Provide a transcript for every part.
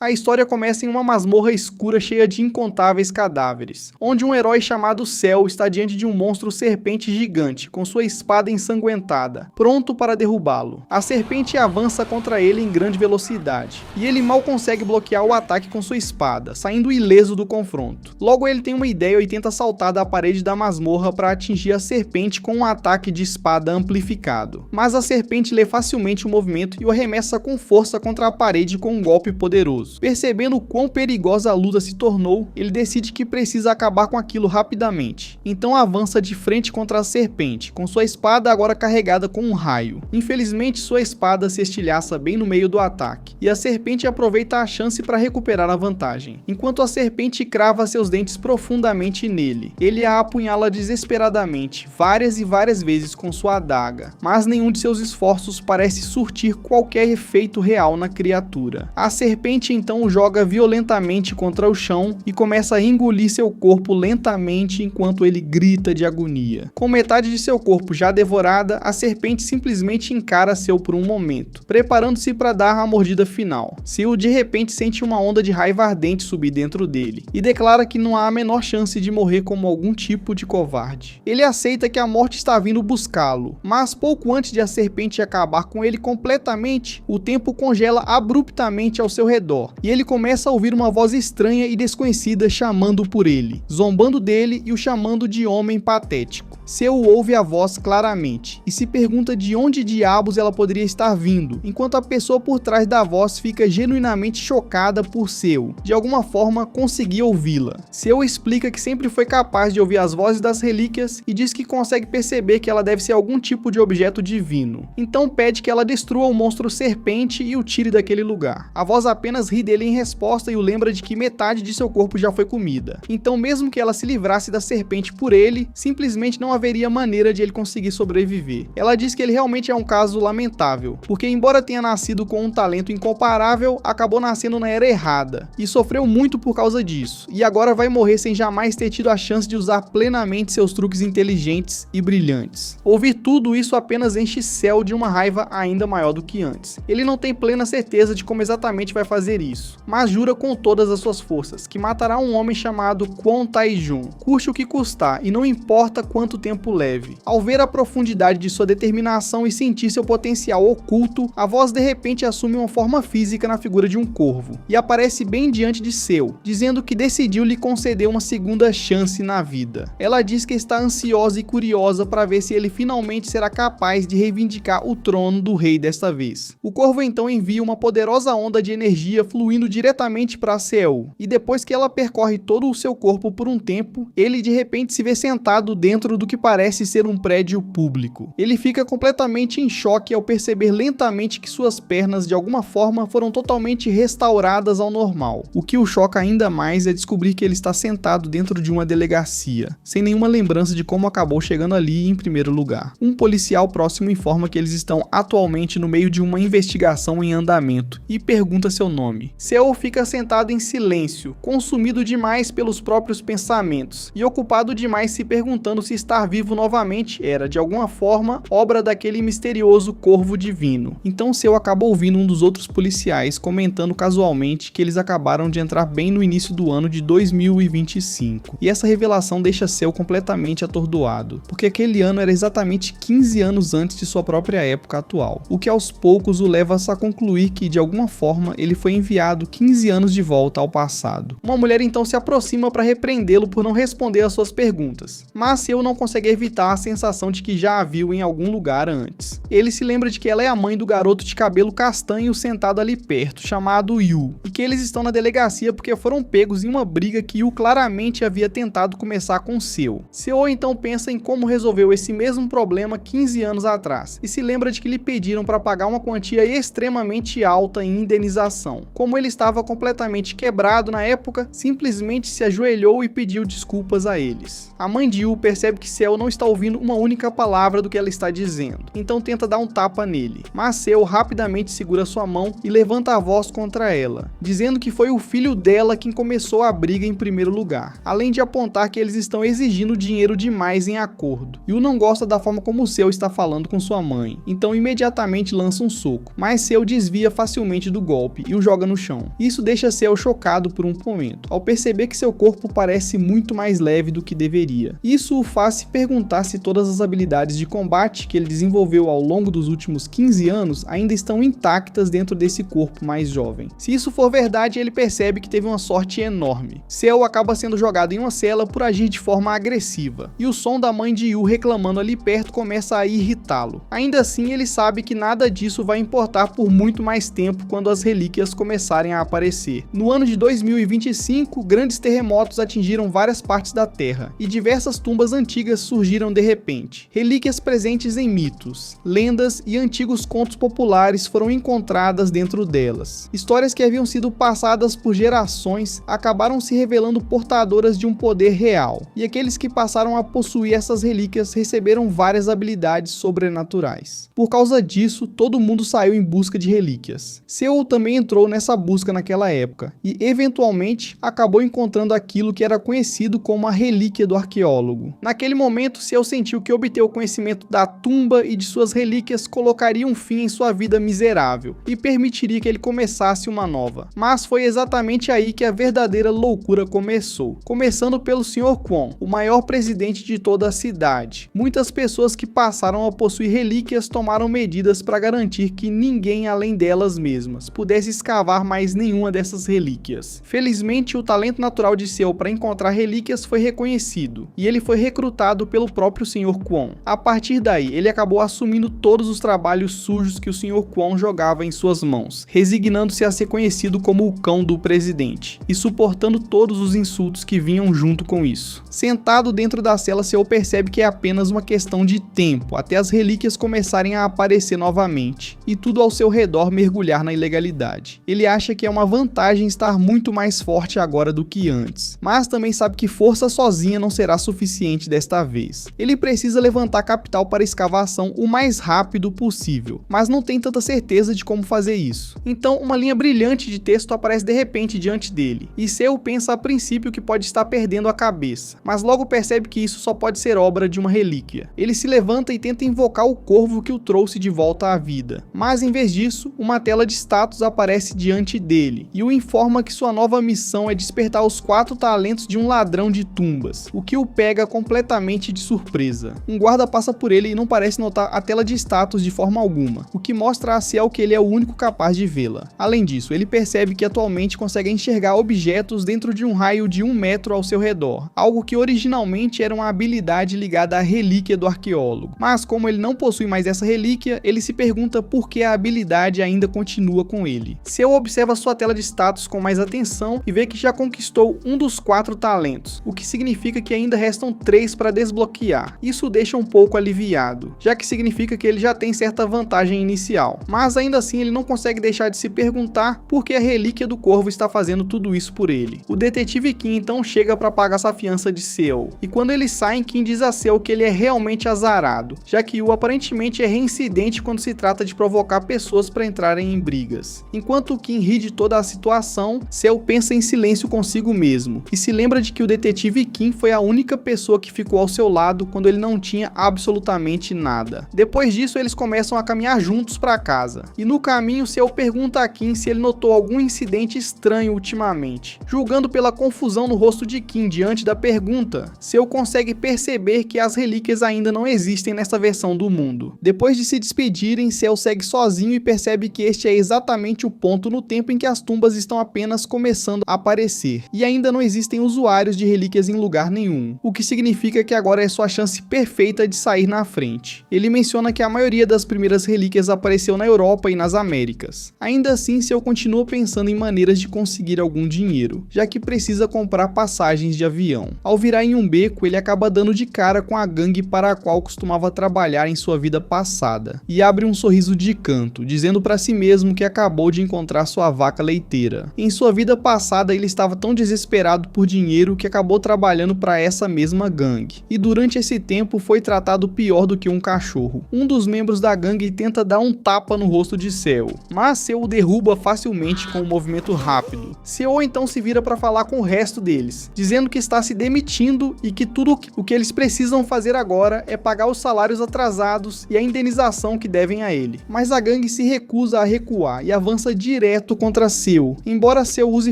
A história começa em uma masmorra escura cheia de incontáveis cadáveres, onde um herói chamado Cell está diante de um monstro serpente gigante, com sua espada ensanguentada, pronto para derrubá-lo. A serpente avança contra ele em grande velocidade, e ele mal consegue bloquear o ataque com sua espada, saindo ileso do confronto. Logo ele tem uma ideia e tenta saltar da parede da masmorra para atingir a serpente com um ataque de espada amplificado. Mas a serpente lê facilmente o movimento e o arremessa com força contra a parede com um golpe poderoso. Percebendo o quão perigosa a luta se tornou, ele decide que precisa acabar com aquilo rapidamente. Então avança de frente contra a serpente, com sua espada agora carregada com um raio. Infelizmente sua espada se estilhaça bem no meio do ataque, e a serpente aproveita a chance para recuperar a vantagem. Enquanto a serpente crava seus dentes profundamente nele, ele a apunhala desesperadamente, várias e várias vezes com sua adaga, mas nenhum de seus esforços parece surtir qualquer efeito real na criatura. A serpente então o joga violentamente contra o chão e começa a engolir seu corpo lentamente enquanto ele grita de agonia. Com metade de seu corpo já devorada, a serpente simplesmente encara Seu por um momento, preparando-se para dar a mordida final. Seu de repente sente uma onda de raiva ardente subir dentro dele e declara que não há a menor chance de morrer como algum tipo de covarde. Ele aceita que a morte está vindo buscá-lo, mas pouco antes de a serpente acabar com ele completamente, o tempo congela abruptamente ao seu redor, e ele começa a ouvir uma voz estranha e desconhecida chamando por ele, zombando dele e o chamando de homem patético. Seu ouve a voz claramente e se pergunta de onde diabos ela poderia estar vindo, enquanto a pessoa por trás da voz fica genuinamente chocada por Seu, de alguma forma conseguir ouvi-la. Seu explica que sempre foi capaz de ouvir as vozes das relíquias e diz que consegue perceber que ela deve ser algum tipo de objeto divino. Então pede que ela destrua o monstro serpente e o tire daquele lugar. A voz apenas ri dele em resposta e o lembra de que metade de seu corpo já foi comida. Então mesmo que ela se livrasse da serpente por ele, simplesmente não haveria maneira de ele conseguir sobreviver. Ela diz que ele realmente é um caso lamentável, porque embora tenha nascido com um talento incomparável, acabou nascendo na era errada, e sofreu muito por causa disso, e agora vai morrer sem jamais ter tido a chance de usar plenamente seus truques inteligentes e brilhantes. Ouvir tudo isso apenas enche Cell de uma raiva ainda maior do que antes. Ele não tem plena certeza de como exatamente vai fazer isso, mas jura com todas as suas forças que matará um homem chamado Kwon Tae-jun, custe o que custar e não importa quanto tempo leve. Ao ver a profundidade de sua determinação e sentir seu potencial oculto, a voz de repente assume uma forma física na figura de um corvo e aparece bem diante de Seu, dizendo que decidiu lhe conceder uma segunda chance na vida. Ela diz que está ansiosa e curiosa para ver se ele finalmente será capaz de reivindicar o trono do rei desta vez. O corvo então envia uma poderosa onda de energia fluindo diretamente para Seu, e depois que ela percorre todo o seu corpo por um tempo, ele de repente se vê sentado dentro do que parece ser um prédio público. Ele fica completamente em choque ao perceber lentamente que suas pernas de alguma forma foram totalmente restauradas ao normal. O que o choca ainda mais é descobrir que ele está sentado dentro de uma delegacia, sem nenhuma lembrança de como acabou chegando ali em primeiro lugar. Um policial próximo informa que eles estão atualmente no meio de uma investigação em andamento e pergunta seu nome. Seu fica sentado em silêncio, consumido demais pelos próprios pensamentos e ocupado demais se perguntando se estar vivo novamente era, de alguma forma, obra daquele misterioso corvo divino. Então Seu acaba ouvindo um dos outros policiais comentando casualmente que eles acabaram de entrar bem no início do ano de 2025. E essa revelação deixa Seu completamente atordoado, porque aquele ano era exatamente 15 anos antes de sua própria época atual, o que aos poucos o leva a concluir que, de alguma forma, ele foi enviado 15 anos de volta ao passado. Uma mulher então se aproxima para repreendê-lo por não responder às suas perguntas, mas Seu não consegue evitar a sensação de que já a viu em algum lugar antes. Ele se lembra de que ela é a mãe do garoto de cabelo castanho sentado ali perto, chamado Yu, e que eles estão na delegacia porque foram pegos em uma briga que Yu claramente havia tentado começar com Seu. Seu então pensa em como resolveu esse mesmo problema 15 anos atrás, e se lembra de que lhe pediram para pagar uma quantia extremamente alta em indenização. Como ele estava completamente quebrado na época, simplesmente se ajoelhou e pediu desculpas a eles. A mãe de Yu percebe que Seu não está ouvindo uma única palavra do que ela está dizendo, então tenta dar um tapa nele, mas Seu rapidamente segura sua mão e levanta a voz contra ela, dizendo que foi o filho dela quem começou a briga em primeiro lugar, além de apontar que eles estão exigindo dinheiro demais em acordo. Yu não gosta da forma como Seu está falando com sua mãe, então imediatamente lança um soco, mas Seu desvia facilmente do golpe e o joga no chão. Isso deixa Cell chocado por um momento, ao perceber que seu corpo parece muito mais leve do que deveria. Isso o faz se perguntar se todas as habilidades de combate que ele desenvolveu ao longo dos últimos 15 anos ainda estão intactas dentro desse corpo mais jovem. Se isso for verdade, ele percebe que teve uma sorte enorme. Cell acaba sendo jogado em uma cela por agir de forma agressiva, e o som da mãe de Yu reclamando ali perto começa a irritá-lo. Ainda assim, ele sabe que nada disso vai importar por muito mais tempo quando as relíquias começarem a aparecer. No ano de 2025, grandes terremotos atingiram várias partes da Terra, e diversas tumbas antigas surgiram de repente. Relíquias presentes em mitos, lendas e antigos contos populares foram encontradas dentro delas. Histórias que haviam sido passadas por gerações acabaram se revelando portadoras de um poder real, e aqueles que passaram a possuir essas relíquias receberam várias habilidades sobrenaturais. Por causa disso, todo mundo saiu em busca de relíquias. Cell também entrou nessa busca naquela época, e eventualmente acabou encontrando aquilo que era conhecido como a relíquia do arqueólogo. Naquele momento, Cell sentiu que obter o conhecimento da tumba e de suas relíquias colocaria um fim em sua vida miserável, e permitiria que ele começasse uma nova. Mas foi exatamente aí que a verdadeira loucura começou. Começando pelo Sr. Kwon, o maior presidente de toda a cidade. Muitas pessoas que passaram a possuir relíquias tomaram medidas para garantir que ninguém além delas mesmas pudesse escavar mais nenhuma dessas relíquias. Felizmente, o talento natural de Cell para encontrar relíquias foi reconhecido, e ele foi recrutado pelo próprio Sr. Kwon. A partir daí, ele acabou assumindo todos os trabalhos sujos que o Sr. Kwon jogava em suas mãos, resignando-se a ser conhecido como o cão do presidente, e suportando todos os insultos que vinham junto com isso. Sentado dentro da cela, Cell percebe que é apenas uma questão de tempo até as relíquias começarem a aparecer novamente, e tudo ao seu redor mergulhar na ilegalidade. Ele acha que é uma vantagem estar muito mais forte agora do que antes, mas também sabe que força sozinha não será suficiente desta vez. Ele precisa levantar capital para a escavação o mais rápido possível, mas não tem tanta certeza de como fazer isso. Então, uma linha brilhante de texto aparece de repente diante dele, e Cell pensa a princípio que pode estar perdendo a cabeça, mas logo percebe que isso só pode ser obra de uma relíquia. Ele se levanta e tenta invocar o corvo que o trouxe de volta à vida, mas em vez disso, uma tela de status aparece diante dele, e o informa que sua nova missão é despertar os 4 talentos de um ladrão de tumbas, o que o pega completamente de surpresa. Um guarda passa por ele e não parece notar a tela de status de forma alguma, o que mostra a Cell que ele é o único capaz de vê-la. Além disso, ele percebe que atualmente consegue enxergar objetos dentro de um raio de 1 metro ao seu redor, algo que originalmente era uma habilidade ligada à relíquia do arqueólogo. Mas como ele não possui mais essa relíquia, ele se pergunta por que a habilidade ainda continua com ele. Cell observa sua tela de status com mais atenção e vê que já conquistou um dos 4 talentos, o que significa que ainda restam 3 para desbloquear. Isso o deixa um pouco aliviado, já que significa que ele já tem certa vantagem inicial. Mas ainda assim ele não consegue deixar de se perguntar por que a relíquia do corvo está fazendo tudo isso por ele. O detetive Kim então chega para pagar essa fiança de Cell, e quando eles saem, Kim diz a Cell que ele é realmente azarado, já que Yu aparentemente é reincidente quando se trata de provocar pessoas para entrarem em brigas. Enquanto Kim ri de toda a situação, Cell pensa em silêncio consigo mesmo, e se lembra de que o detetive Kim foi a única pessoa que ficou ao seu lado quando ele não tinha absolutamente nada. Depois disso, eles começam a caminhar juntos para casa, e no caminho Cell pergunta a Kim se ele notou algum incidente estranho ultimamente. Julgando pela confusão no rosto de Kim diante da pergunta, Cell consegue perceber que as relíquias ainda não existem nessa versão do mundo. Depois de se despedirem, Cell segue sozinho e percebe que este é exatamente o ponto no tempo em que as tumbas estão apenas começando a aparecer, e ainda não existem usuários de relíquias em lugar nenhum, o que significa que agora é sua chance perfeita de sair na frente. Ele menciona que a maioria das primeiras relíquias apareceu na Europa e nas Américas. Ainda assim, Cell continua pensando em maneiras de conseguir algum dinheiro, já que precisa comprar passagens de avião. Ao virar em um beco, ele acaba dando de cara com a gangue para a qual costumava trabalhar em sua vida passada, e abre um sorriso de canto, dizendo para si mesmo que acabou de encontrar sua vaca leiteira. Em sua vida passada, ele estava tão desesperado por dinheiro que acabou trabalhando para essa mesma gangue, e durante esse tempo foi tratado pior do que um cachorro. Um dos membros da gangue tenta dar um tapa no rosto de Cell, mas Cell o derruba facilmente com um movimento rápido. Cell então se vira para falar com o resto deles, dizendo que está se demitindo e que tudo o que eles precisam fazer agora é pagar os salários atrasados e a indenização que devem a ele. Mas a gangue se recusa a recuar e avança direto direto contra Seu, embora Seu use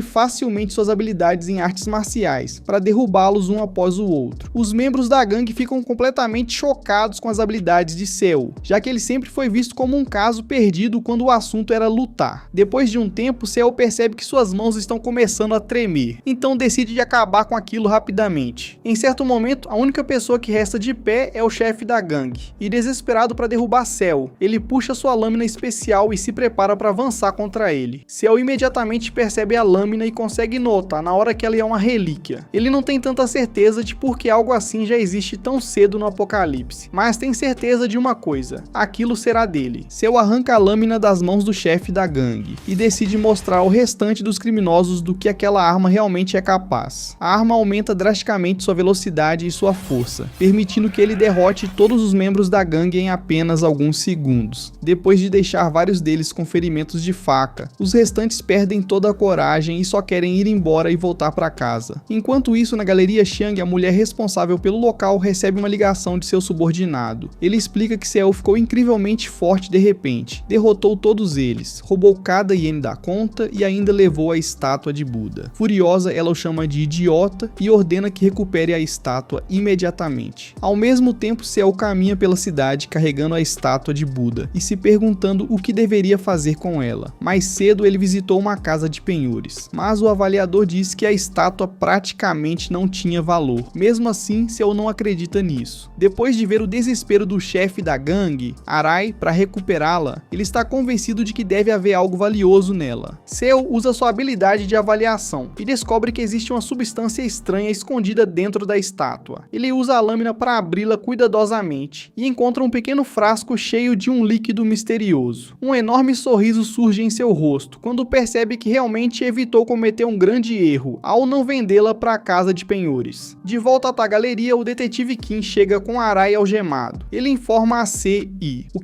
facilmente suas habilidades em artes marciais, para derrubá-los um após o outro. Os membros da gangue ficam completamente chocados com as habilidades de Seu, já que ele sempre foi visto como um caso perdido quando o assunto era lutar. Depois de um tempo, Seu percebe que suas mãos estão começando a tremer, então decide de acabar com aquilo rapidamente. Em certo momento, a única pessoa que resta de pé é o chefe da gangue, e desesperado para derrubar Seu, ele puxa sua lâmina especial e se prepara para avançar contra ele. Seu imediatamente percebe a lâmina e consegue notar na hora que ela é uma relíquia. Ele não tem tanta certeza de por que algo assim já existe tão cedo no apocalipse, mas tem certeza de uma coisa: aquilo será dele. Seu arranca a lâmina das mãos do chefe da gangue e decide mostrar ao restante dos criminosos do que aquela arma realmente é capaz. A arma aumenta drasticamente sua velocidade e sua força, permitindo que ele derrote todos os membros da gangue em apenas alguns segundos. Depois de deixar vários deles com ferimentos de faca, os restantes perdem toda a coragem e só querem ir embora e voltar para casa. Enquanto isso, na Galeria Xiang, a mulher responsável pelo local recebe uma ligação de seu subordinado. Ele explica que Seu ficou incrivelmente forte de repente, derrotou todos eles, roubou cada iene da conta e ainda levou a estátua de Buda. Furiosa, ela o chama de idiota e ordena que recupere a estátua imediatamente. Ao mesmo tempo, Seu caminha pela cidade carregando a estátua de Buda e se perguntando o que deveria fazer com ela. Mais cedo, ele visitou uma casa de penhores, mas o avaliador disse que a estátua praticamente não tinha valor. Mesmo assim, Seu não acredita nisso. Depois de ver o desespero do chefe da gangue, Arai, para recuperá-la, ele está convencido de que deve haver algo valioso nela. Seu usa sua habilidade de avaliação e descobre que existe uma substância estranha escondida dentro da estátua. Ele usa a lâmina para abri-la cuidadosamente e encontra um pequeno frasco cheio de um líquido misterioso. Um enorme sorriso surge em seu rosto quando percebe que realmente evitou cometer um grande erro ao não vendê-la para a casa de penhores. De volta à galeria, o detetive Kim chega com Arai algemado. Ele informa a CI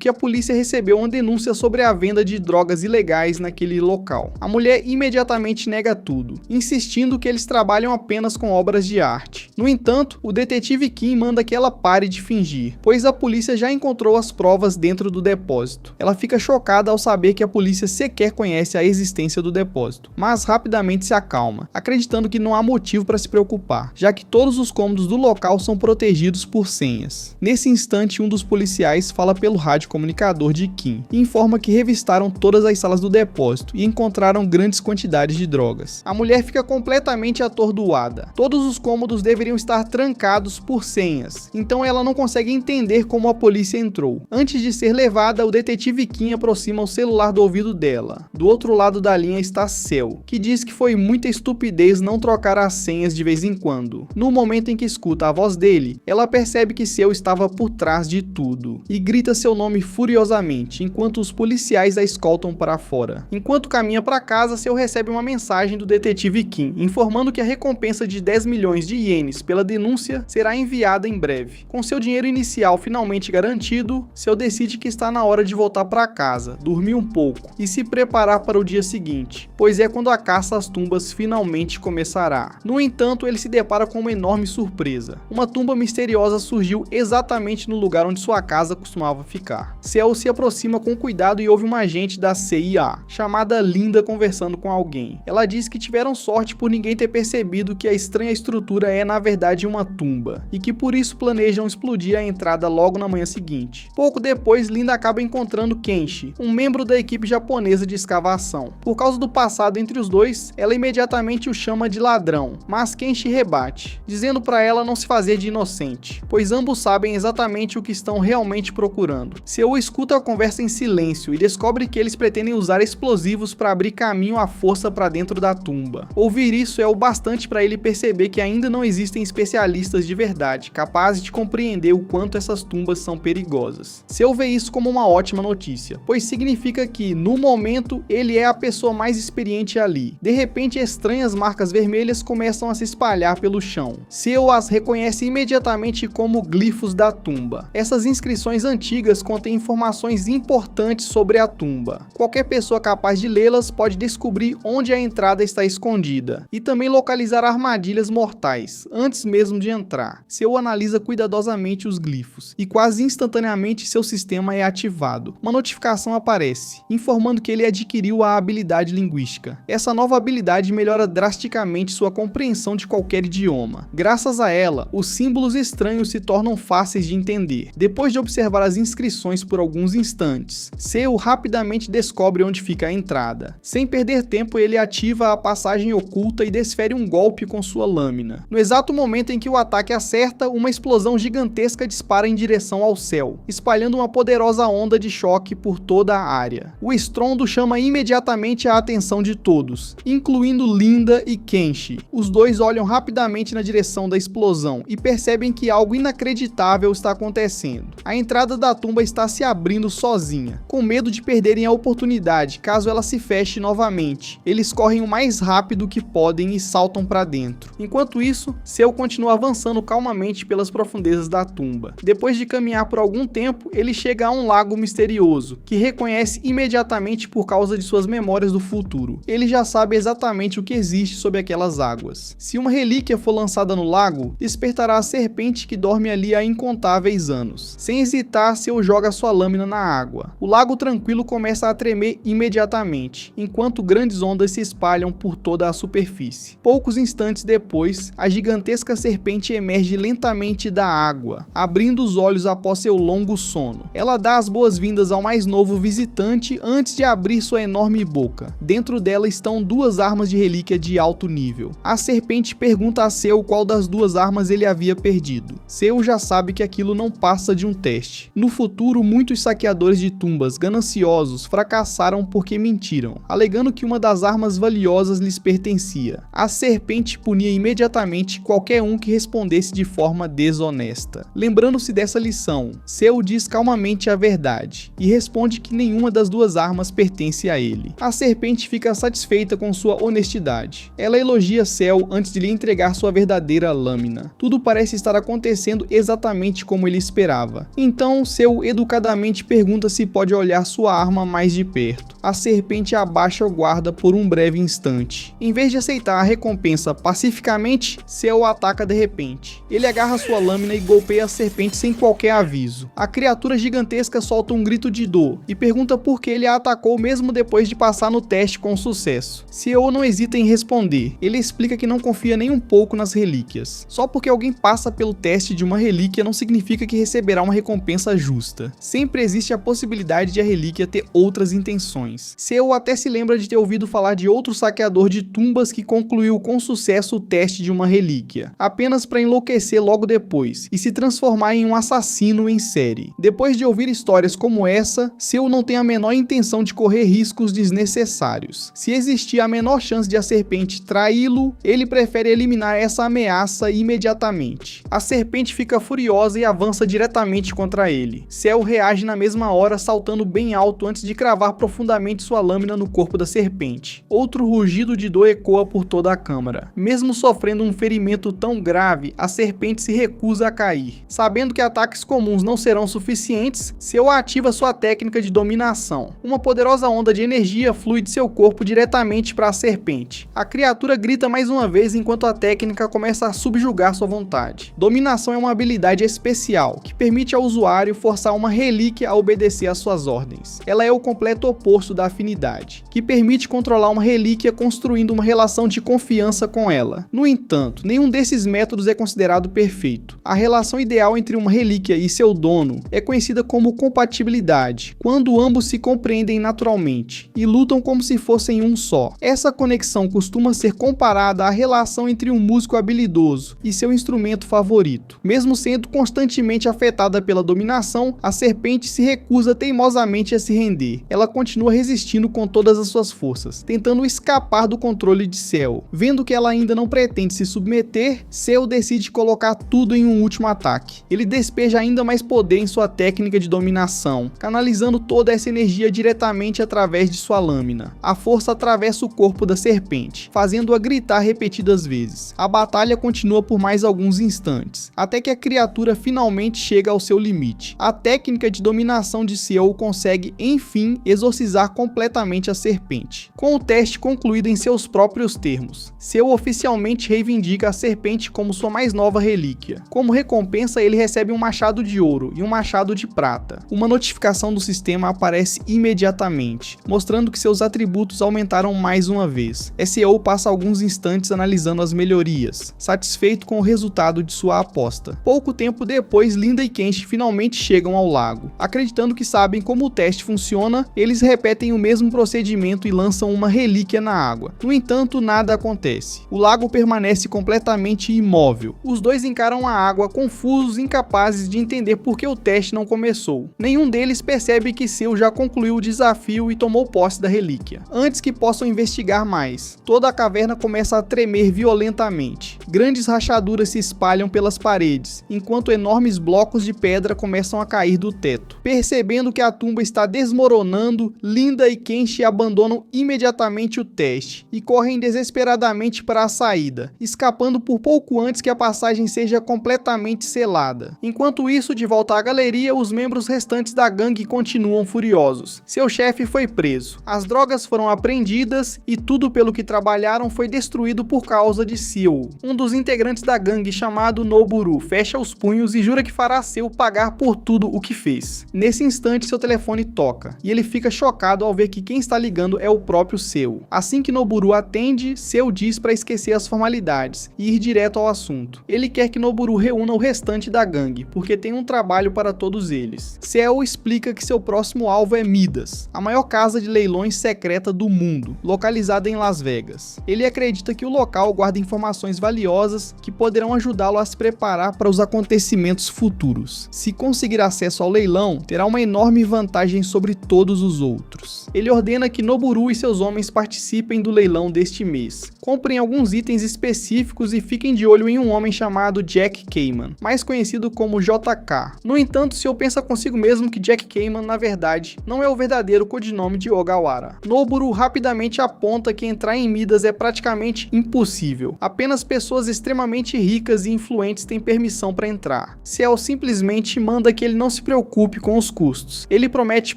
que a polícia recebeu uma denúncia sobre a venda de drogas ilegais naquele local. A mulher imediatamente nega tudo, insistindo que eles trabalham apenas com obras de arte. No entanto, o detetive Kim manda que ela pare de fingir, pois a polícia já encontrou as provas dentro do depósito. Ela fica chocada ao saber que a polícia sequer conhece a existência do depósito, mas rapidamente se acalma, acreditando que não há motivo para se preocupar, já que todos os cômodos do local são protegidos por senhas. Nesse instante, um dos policiais fala pelo rádio comunicador de Kim e informa que revistaram todas as salas do depósito e encontraram grandes quantidades de drogas. A mulher fica completamente atordoada. Todos os cômodos deveriam estar trancados por senhas, então ela não consegue entender como a polícia entrou. Antes de ser levada, o detetive Kim aproxima o celular do ouvido dela. Do outro lado da linha está Seu, que diz que foi muita estupidez não trocar as senhas de vez em quando. No momento em que escuta a voz dele, ela percebe que Seu estava por trás de tudo e grita seu nome furiosamente, enquanto os policiais a escoltam para fora. Enquanto caminha para casa, Seu recebe uma mensagem do detetive Kim, informando que a recompensa de 10 milhões de ienes pela denúncia será enviada em breve. Com seu dinheiro inicial finalmente garantido, Seu decide que está na hora de voltar para casa, dormir um pouco e se preparar para o dia seguinte, pois é quando a caça às tumbas finalmente começará. No entanto, ele se depara com uma enorme surpresa. Uma tumba misteriosa surgiu exatamente no lugar onde sua casa costumava ficar. Seu se aproxima com cuidado e ouve uma agente da CIA, chamada Linda, conversando com alguém. Ela diz que tiveram sorte por ninguém ter percebido que a estranha estrutura é na verdade uma tumba, e que por isso planejam explodir a entrada logo na manhã seguinte. Pouco depois, Linda acaba encontrando Kenshi, um membro da equipe japonesa de escavação. Por causa do passado entre os dois, ela imediatamente o chama de ladrão, mas Kenshi rebate, dizendo para ela não se fazer de inocente, pois ambos sabem exatamente o que estão realmente procurando. Seu escuta a conversa em silêncio e descobre que eles pretendem usar explosivos para abrir caminho à força para dentro da tumba. Ouvir isso é o bastante para ele perceber que ainda não existem especialistas de verdade capazes de compreender o quanto essas tumbas são perigosas. Seu vê isso como uma ótima notícia, pois significa que, no momento, ele é a pessoa mais experiente ali. De repente, estranhas marcas vermelhas começam a se espalhar pelo chão. Seu as reconhece imediatamente como glifos da tumba. Essas inscrições antigas contêm informações importantes sobre a tumba. Qualquer pessoa capaz de lê-las pode descobrir onde a entrada está escondida e também localizar armadilhas mortais antes mesmo de entrar. Seu analisa cuidadosamente os glifos e quase instantaneamente seu sistema é ativado. Uma notificação aparece, informando que ele adquiriu adquiriu a habilidade linguística. Essa nova habilidade melhora drasticamente sua compreensão de qualquer idioma. Graças a ela, os símbolos estranhos se tornam fáceis de entender. Depois de observar as inscrições por alguns instantes, Seu rapidamente descobre onde fica a entrada. Sem perder tempo, ele ativa a passagem oculta e desfere um golpe com sua lâmina. No exato momento em que o ataque acerta, uma explosão gigantesca dispara em direção ao céu, espalhando uma poderosa onda de choque por toda a área. O estrondo chama imediatamente a atenção de todos, incluindo Linda e Kenshi. Os dois olham rapidamente na direção da explosão e percebem que algo inacreditável está acontecendo. A entrada da tumba está se abrindo sozinha. Com medo de perderem a oportunidade caso ela se feche novamente, eles correm o mais rápido que podem e saltam para dentro. Enquanto isso, Seu continua avançando calmamente pelas profundezas da tumba. Depois de caminhar por algum tempo, ele chega a um lago misterioso, que reconhece imediatamente por causa de suas memórias do futuro. Ele já sabe exatamente o que existe sob aquelas águas. Se uma relíquia for lançada no lago, despertará a serpente que dorme ali há incontáveis anos. Sem hesitar, Seu joga sua lâmina na água. O lago tranquilo começa a tremer imediatamente, enquanto grandes ondas se espalham por toda a superfície. Poucos instantes depois, a gigantesca serpente emerge lentamente da água, abrindo os olhos após seu longo sono. Ela dá as boas-vindas ao mais novo visitante antes de abrir sua enorme boca. Dentro dela estão duas armas de relíquia de alto nível. A serpente pergunta a Seu qual das duas armas ele havia perdido. Seu já sabe que aquilo não passa de um teste. No futuro, muitos saqueadores de tumbas gananciosos fracassaram porque mentiram, alegando que uma das armas valiosas lhes pertencia. A serpente punia imediatamente qualquer um que respondesse de forma desonesta. Lembrando-se dessa lição, Seu diz calmamente a verdade e responde que nenhuma das duas armas pertence a ele. A serpente fica satisfeita com sua honestidade. Ela elogia Seu antes de lhe entregar sua verdadeira lâmina. Tudo parece estar acontecendo exatamente como ele esperava. Então, Seu educadamente pergunta se pode olhar sua arma mais de perto. A serpente abaixa o guarda por um breve instante. Em vez de aceitar a recompensa pacificamente, Seu ataca de repente. Ele agarra sua lâmina e golpeia a serpente sem qualquer aviso. A criatura gigantesca solta um grito de dor e pergunta por que ele a atacou mesmo depois de passar no teste com sucesso. Seu não hesita em responder. Ele explica que não confia nem um pouco nas relíquias. Só porque alguém passa pelo teste de uma relíquia não significa que receberá uma recompensa justa. Sempre existe a possibilidade de a relíquia ter outras intenções. Seu até se lembra de ter ouvido falar de outro saqueador de tumbas que concluiu com sucesso o teste de uma relíquia, apenas para enlouquecer logo depois e se transformar em um assassino em série. Depois de ouvir histórias como essa, Seu não tem a menor intenção de correr riscos desnecessários. Se existir a menor chance de a serpente traí-lo, ele prefere eliminar essa ameaça imediatamente. A serpente fica furiosa e avança diretamente contra ele. Seu reage na mesma hora, saltando bem alto antes de cravar profundamente sua lâmina no corpo da serpente. Outro rugido de dor ecoa por toda a câmara. Mesmo sofrendo um ferimento tão grave, a serpente se recusa a cair. Sabendo que ataques comuns não serão suficientes, Seu ativa sua técnica de dominação. Uma poderosa onda de energia flui de seu corpo diretamente para a serpente. A criatura grita mais uma vez enquanto a técnica começa a subjugar sua vontade. Dominação é uma habilidade especial que permite ao usuário forçar uma relíquia a obedecer às suas ordens. Ela é o completo oposto da afinidade, que permite controlar uma relíquia construindo uma relação de confiança com ela. No entanto, nenhum desses métodos é considerado perfeito. A relação ideal entre uma relíquia e seu dono é conhecida como compatibilidade, quando ambos se compreendem naturalmente e lutam como se fossem um só. Essa conexão costuma ser comparada à relação entre um músico habilidoso e seu instrumento favorito. Mesmo sendo constantemente afetada pela dominação, a serpente se recusa teimosamente a se render. Ela continua resistindo com todas as suas forças, tentando escapar do controle de Seu. Vendo que ela ainda não pretende se submeter, Seu decide colocar tudo em um último ataque. Ele despeja ainda mais poder em sua técnica de dominação, canalizando toda essa energia diretamente através de sua lâmina. A força atravessa o corpo da serpente, fazendo-a gritar repetidas vezes. A batalha continua por mais alguns instantes, até que a criatura finalmente chega ao seu limite. A técnica de dominação de Seu consegue, enfim, exorcizar completamente a serpente. Com o teste concluído em seus próprios termos, Seu oficialmente reivindica a serpente como sua mais nova relíquia. Como recompensa, ele recebe um machado de ouro e um machado de prata. Uma notificação do sistema aparece imediatamente, mostrando que seus atributos aumentaram mais uma vez. Seo passa alguns instantes analisando as melhorias, satisfeito com o resultado de sua aposta. Pouco tempo depois, Linda e Kenshi finalmente chegam ao lago. Acreditando que sabem como o teste funciona, eles repetem o mesmo procedimento e lançam uma relíquia na água. No entanto, nada acontece. O lago permanece completamente imóvel. Os dois encaram a água confusos, incapazes de entender por que o teste não começou. Nenhum deles percebe que Seo já concluiu o desafio e tomou posse da relíquia. Antes que possam investigar mais, toda a caverna começa a tremer violentamente. Grandes rachaduras se espalham pelas paredes, enquanto enormes blocos de pedra começam a cair do teto. Percebendo que a tumba está desmoronando, Linda e Kenshi abandonam imediatamente o teste e correm desesperadamente para a saída, escapando por pouco antes que a passagem seja completamente selada. Enquanto isso, de volta à galeria, os membros restantes da gangue continuam furiosos. Seu chefe foi preso, as drogas foram apreendidas e tudo pelo que trabalharam foi destruído por causa de Seo. Um dos integrantes da gangue, chamado Noburu, fecha os punhos e jura que fará Seo pagar por tudo o que fez. Nesse instante, seu telefone toca e ele fica chocado ao ver que quem está ligando é o próprio Seo. Assim que Noburu atende, Seo diz para esquecer as formalidades e ir direto ao assunto. Ele quer que Noburu reúna o restante da gangue, porque tem um trabalho para todos eles. Seo explica que seu próximo alvo é Midas, a maior casa de leilões secreta do mundo, localizada em Las Vegas. Ele acredita que o local guarda informações valiosas que poderão ajudá-lo a se preparar para os acontecimentos futuros. Se conseguir acesso ao leilão, terá uma enorme vantagem sobre todos os outros. Ele ordena que Noburu e seus homens participem do leilão deste mês. Comprem alguns itens específicos e fiquem de olho em um homem chamado Jack Cayman, mais conhecido como JK. No entanto, Seo pensa consigo mesmo que Jack Cayman, na verdade, não é o verdadeiro codinome de Ogawara. Noburu rapidamente aponta que entrar em Midas é praticamente impossível. Apenas pessoas extremamente ricas e influentes têm permissão para entrar. Seo simplesmente manda que ele não se preocupe com os custos. Ele promete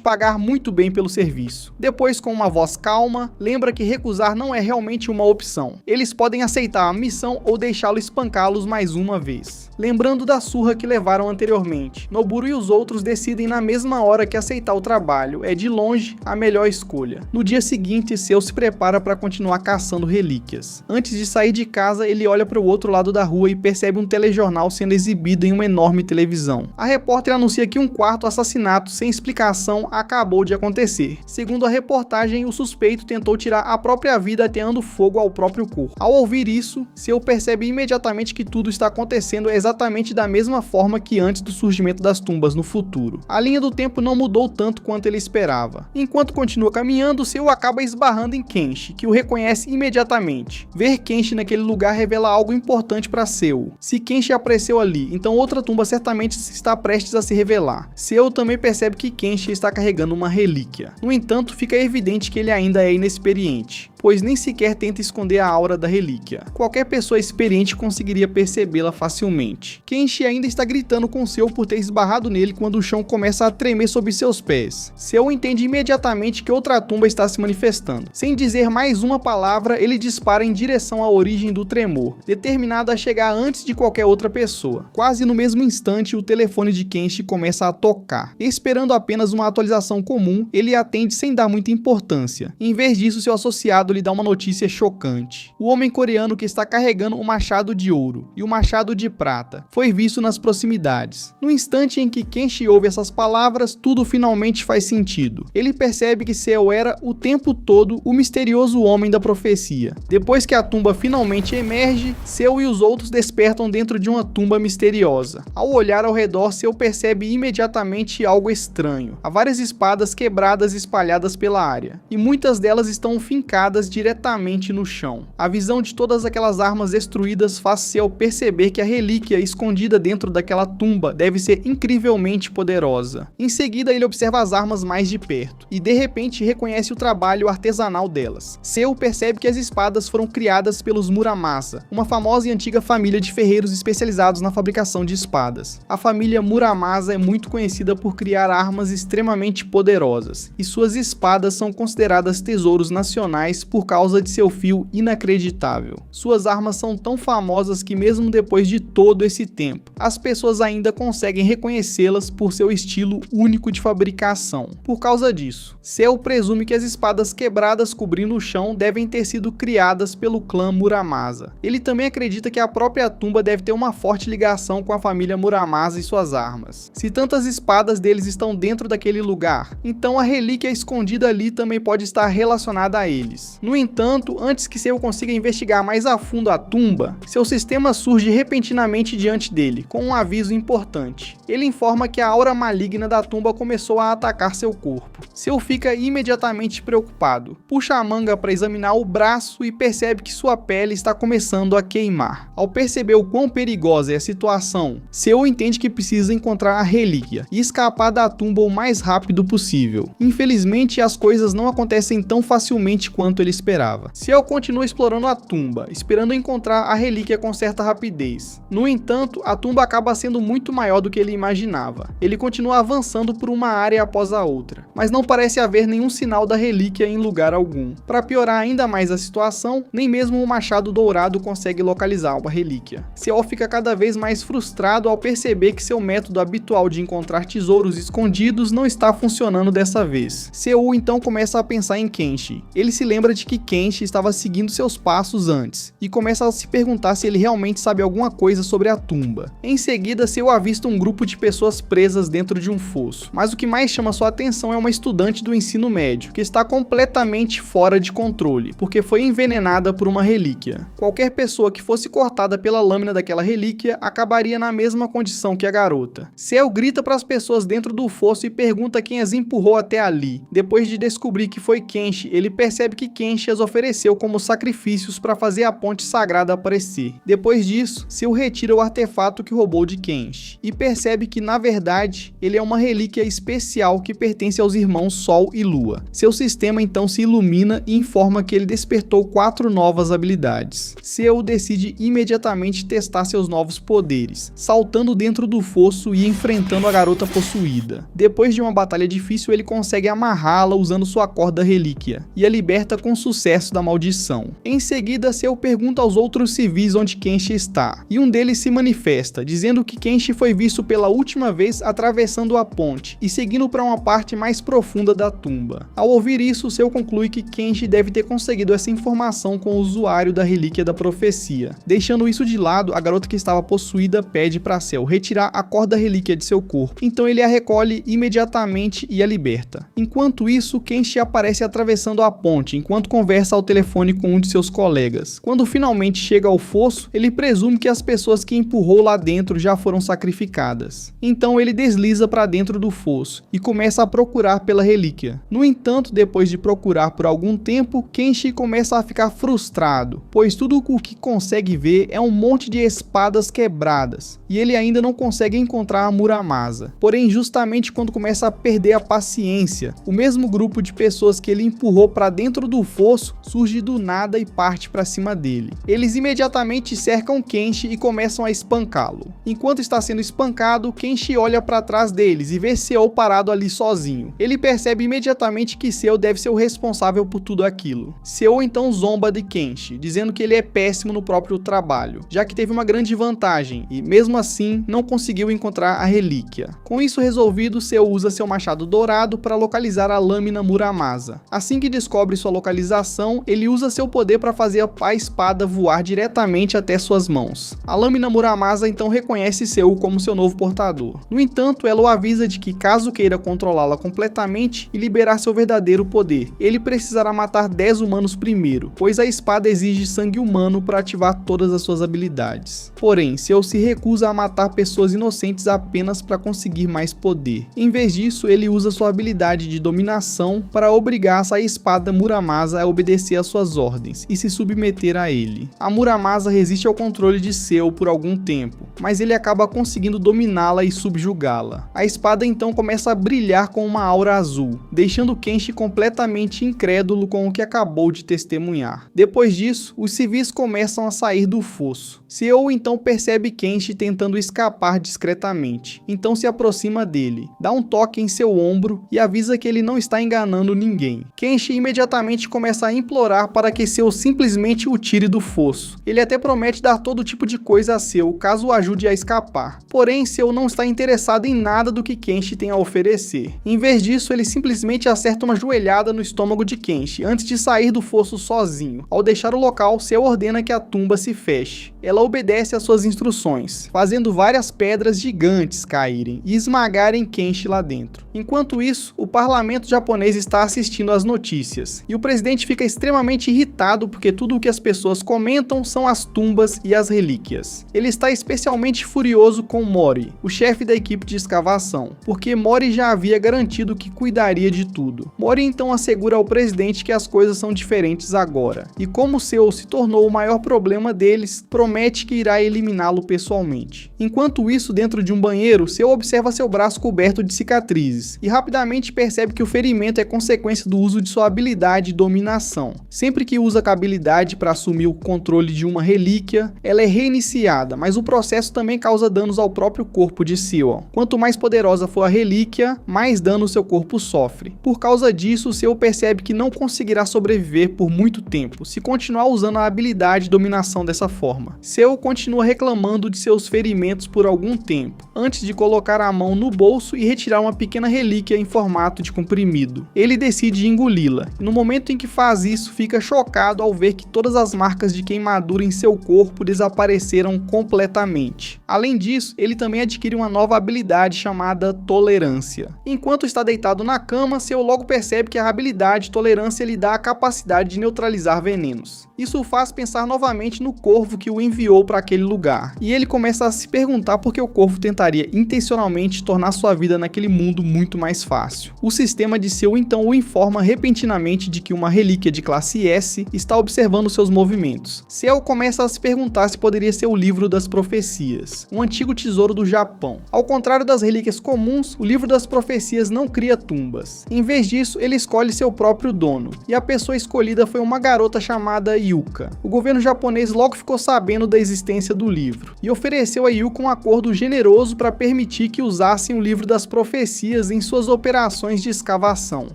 pagar muito bem pelo serviço. Depois, com uma voz calma, lembra que recusar não é realmente uma opção. Eles podem aceitar a missão ou deixá-lo espancá-los mais uma vez. Lembrando da surra que levaram anteriormente, Noburu e os outros decidem na mesma hora que aceitar o trabalho. É de longe a melhor escolha. No dia seguinte, Seo se prepara para continuar caçando relíquias. Antes de sair de casa, ele olha para o outro lado da rua e percebe um telejornal sendo exibido em uma enorme televisão. A repórter anuncia que um quarto assassinato sem explicação acabou de acontecer. Segundo a reportagem, o suspeito tentou tirar a própria vida ateando fogo ao próprio corpo. Ao ouvir isso, Seo percebe imediatamente que tudo está acontecendo exatamente da mesma forma que antes do surgimento das tumbas no futuro. A linha do tempo não mudou tanto quanto ele esperava. Enquanto continua caminhando, Seo acaba esbarrando em Kenshi, que o reconhece imediatamente. Ver Kenshi naquele lugar revela algo importante para Seo. Se Kenshi apareceu ali, então outra tumba certamente está prestes a se revelar. Seo também percebe que Kenshi está carregando uma relíquia. No entanto, fica evidente que ele ainda é inexperiente, pois nem sequer tenta esconder a aura da relíquia. Qualquer pessoa experiente conseguiria percebê-la facilmente. Kenshi ainda está gritando com Seo por ter esbarrado nele quando o chão começa a tremer sob seus pés. Seo entende imediatamente que outra tumba está se manifestando. Sem dizer mais uma palavra, ele dispara em direção à origem do tremor, determinado a chegar antes de qualquer outra pessoa. Quase no mesmo instante, o telefone de Kenshi começa a tocar. Esperando apenas uma atualização comum, ele atende sem dar muita importância. Em vez disso, seu associado lhe dá uma notícia chocante. O homem coreano que está carregando o machado de ouro e o machado de prata foi visto nas proximidades. No instante em que Kenshi ouve essas palavras, tudo finalmente faz sentido. Ele percebe que Seo era o tempo todo o misterioso homem da profecia. Depois que a tumba finalmente emerge, Seo e os outros despertam dentro de uma tumba misteriosa. Ao olhar ao redor, Seo percebe imediatamente algo estranho. Há várias espadas quebradas espalhadas pela área, e muitas delas estão fincadas diretamente no chão. A visão de todas aquelas armas destruídas faz Seo perceber que a relíquia escondida dentro daquela tumba deve ser incrivelmente poderosa. Em seguida, ele observa as armas mais de perto e de repente reconhece o trabalho artesanal delas. Seo percebe que as espadas foram criadas pelos Muramasa, uma famosa e antiga família de ferreiros especializados na fabricação de espadas. A família Muramasa é muito conhecida por criar armas extremamente poderosas, e suas espadas são consideradas tesouros nacionais por causa de seu fio inacreditável. Suas armas são tão famosas que mesmo depois de todo esse tempo, as pessoas ainda conseguem reconhecê-las por seu estilo único de fabricação. Por causa disso, Cell presume que as espadas quebradas cobrindo o chão devem ter sido criadas pelo clã Muramasa. Ele também acredita que a própria tumba deve ter uma forte ligação com a família Muramasa e suas armas. Se tantas espadas deles estão dentro daquele lugar, então a relíquia escondida ali também pode estar relacionada a eles. No entanto, antes que Cell consiga investigar mais a fundo a tumba, seu sistema surge repentinamente diante dele, com um aviso importante. Ele informa que a aura maligna da tumba começou a atacar seu corpo. Cell fica imediatamente preocupado, puxa a manga para examinar o braço e percebe que sua pele está começando a queimar. Ao perceber o quão perigosa é a situação, Cell entende que precisa encontrar a relíquia e escapar da tumba o mais rápido possível. Infelizmente, as coisas não acontecem tão facilmente quanto ele esperava. Cell continua explorando a tumba, esperando encontrar a relíquia com certa rapidez. No entanto, a tumba acaba sendo muito maior do que ele imaginava. Ele continua avançando por uma área após a outra, mas não parece haver nenhum sinal da relíquia em lugar algum. Para piorar ainda mais a situação, nem mesmo o machado dourado consegue localizar a relíquia. Cell fica cada vez mais frustrado ao perceber que seu método habitual de encontrar tesouros escondidos não está funcionando dessa vez. Cell então começa a pensar em Kenshi. Ele se lembra de que Kenshi estava seguindo seus passos antes, e começa a se perguntar se ele realmente sabe alguma coisa sobre a tumba. Em seguida, Cell avista um grupo de pessoas presas dentro de um fosso, mas o que mais chama sua atenção é uma estudante do ensino médio, que está completamente fora de controle, porque foi envenenada por uma relíquia. Qualquer pessoa que fosse cortada pela lâmina daquela relíquia acabaria na mesma condição que a garota. Cell grita para as pessoas dentro do fosso e pergunta quem as empurrou até ali. Depois de descobrir que foi Kenshi, ele percebe que Kenshi as ofereceu como sacrifícios para fazer a ponte sagrada aparecer. Depois disso, Cell retira o artefato que roubou de Kenshi e percebe que, na verdade, ele é uma relíquia especial que pertence aos irmãos Sol e Lua. Seu sistema então se ilumina e informa que ele despertou 4 novas habilidades. Cell decide imediatamente testar seus novos poderes, saltando dentro do fosso e enfrentando a garota possuída. Depois de uma batalha difícil, ele consegue amarrá-la usando sua corda relíquia e a liberta com sucesso da maldição. Em seguida, Cell pergunta aos outros civis onde Kenshi está, e um deles se manifesta, dizendo que Kenshi foi visto pela última vez atravessando a ponte e seguindo para uma parte mais profunda da tumba. Ao ouvir isso, Cell conclui que Kenshi deve ter conseguido essa informação com o usuário da relíquia da profecia. Deixando isso de lado, a garota que estava possuída pede para Cell retirar a corda relíquia de seu corpo, então ele a recolhe imediatamente e a liberta. Enquanto isso, Kenshi aparece atravessando a ponte enquanto conversa ao telefone com um de seus colegas. Quando finalmente chega ao fosso, ele presume que as pessoas que empurrou lá dentro já foram sacrificadas. Então ele desliza para dentro do fosso e começa a procurar pela relíquia. No entanto, depois de procurar por algum tempo, Kenshi começa a ficar frustrado, pois tudo o que consegue ver é um monte de espadas quebradas, e ele ainda não consegue encontrar a Muramasa. Porém, justamente quando começa a perder a paciência, o mesmo grupo de pessoas que ele empurrou para dentro do fosso surge do nada e parte para cima dele. Eles imediatamente cercam Kenshi e começam a espancá-lo. Enquanto está sendo espancado, Kenshi olha para trás deles e vê Cell parado ali sozinho. Ele percebe imediatamente que Cell deve ser o responsável por tudo aquilo. Cell então zomba de Kenshi, dizendo que ele é péssimo no próprio trabalho, já que teve uma grande vantagem e, mesmo assim, não conseguiu encontrar a relíquia. Com isso resolvido, Cell usa seu machado dourado para localizar a lâmina Muramasa. Assim que descobre sua localização, ele usa seu poder para fazer a espada voar diretamente até suas mãos. A lâmina Muramasa então reconhece Cell como seu novo portador. No entanto, ela o avisa de que, caso queira controlá-la completamente e liberar seu verdadeiro poder, ele precisará matar 10 humanos primeiro, pois a espada exige sangue humano para ativar todas as suas habilidades. Porém, Cell se recusa a matar pessoas inocentes apenas para conseguir mais poder. Em vez disso, ele usa sua habilidade de dominação para obrigar a espada Muramasa a obedecer às suas ordens e se submeter a ele. A Muramasa resiste ao controle de Cell por algum tempo, mas ele acaba conseguindo dominá-la e subjugá-la. A espada então começa a brilhar com uma aura azul, deixando Kenshi completamente incrédulo com o que acabou de testemunhar. Depois disso, os civis começam a sair do fosso. Cell então percebe Kenshi tentando escapar discretamente, então se aproxima dele, dá um toque em seu ombro e avisa que ele não está enganando ninguém. Kenshi imediatamente começa a implorar para que Seu simplesmente o tire do fosso. Ele até promete dar todo tipo de coisa a Seu caso o ajude a escapar. Porém, Seu não está interessado em nada do que Kenshi tem a oferecer. Em vez disso, ele simplesmente acerta uma joelhada no estômago de Kenshi antes de sair do fosso sozinho. Ao deixar o local, Seu ordena que a tumba se feche. Ela obedece às suas instruções, fazendo várias pedras gigantes caírem e esmagarem Kenshi lá dentro. Enquanto isso, o parlamento japonês está assistindo às notícias, e o presidente fica extremamente irritado porque tudo o que as pessoas comentam são as tumbas e as relíquias. Ele está especialmente furioso com Mori, o chefe da equipe de escavação, porque Mori já havia garantido que cuidaria de tudo. Mori então assegura ao presidente que as coisas são diferentes agora, e como Seu se tornou o maior problema deles, promete que irá eliminá-lo pessoalmente. Enquanto isso, dentro de um banheiro, Seu observa seu braço coberto de cicatrizes, e rapidamente percebe que o ferimento é consequência do uso de sua habilidade de dominação. Sempre que usa a habilidade para assumir o controle de uma relíquia, ela é reiniciada, mas o processo também causa danos ao próprio corpo de Seu. Quanto mais poderosa for a relíquia, mais dano seu corpo sofre. Por causa disso, Seu percebe que não conseguirá sobreviver por muito tempo, se continuar usando a habilidade de dominação dessa forma. Seu continua reclamando de seus ferimentos por algum tempo, antes de colocar a mão no bolso e retirar uma pequena relíquia em formato de comprimido. Ele decide engoli-la, e no momento em que faz isso, fica chocado ao ver que todas as marcas de queimadura em seu corpo desapareceram completamente. Além disso, ele também adquire uma nova habilidade chamada Tolerância. Enquanto está deitado na cama, Seu logo percebe que a habilidade Tolerância lhe dá a capacidade de neutralizar venenos. Isso o faz pensar novamente no corvo que o enviou para aquele lugar, e ele começa a se perguntar por que o corvo tentaria intencionalmente tornar sua vida naquele mundo muito mais fácil. O sistema de Seu então o informa repentinamente de que uma relíquia de classe S está observando seus movimentos. Seu começa a se perguntar se poderia ser o livro das profecias, um antigo tesouro do Japão. Ao contrário das relíquias comuns, o livro das profecias não cria tumbas. Em vez disso, ele escolhe seu próprio dono, e a pessoa escolhida foi uma garota chamada Yuka. O governo japonês logo ficou sabendo da existência do livro, e ofereceu a Yuka um acordo generoso para permitir que usassem o livro das profecias em suas operações de escavação.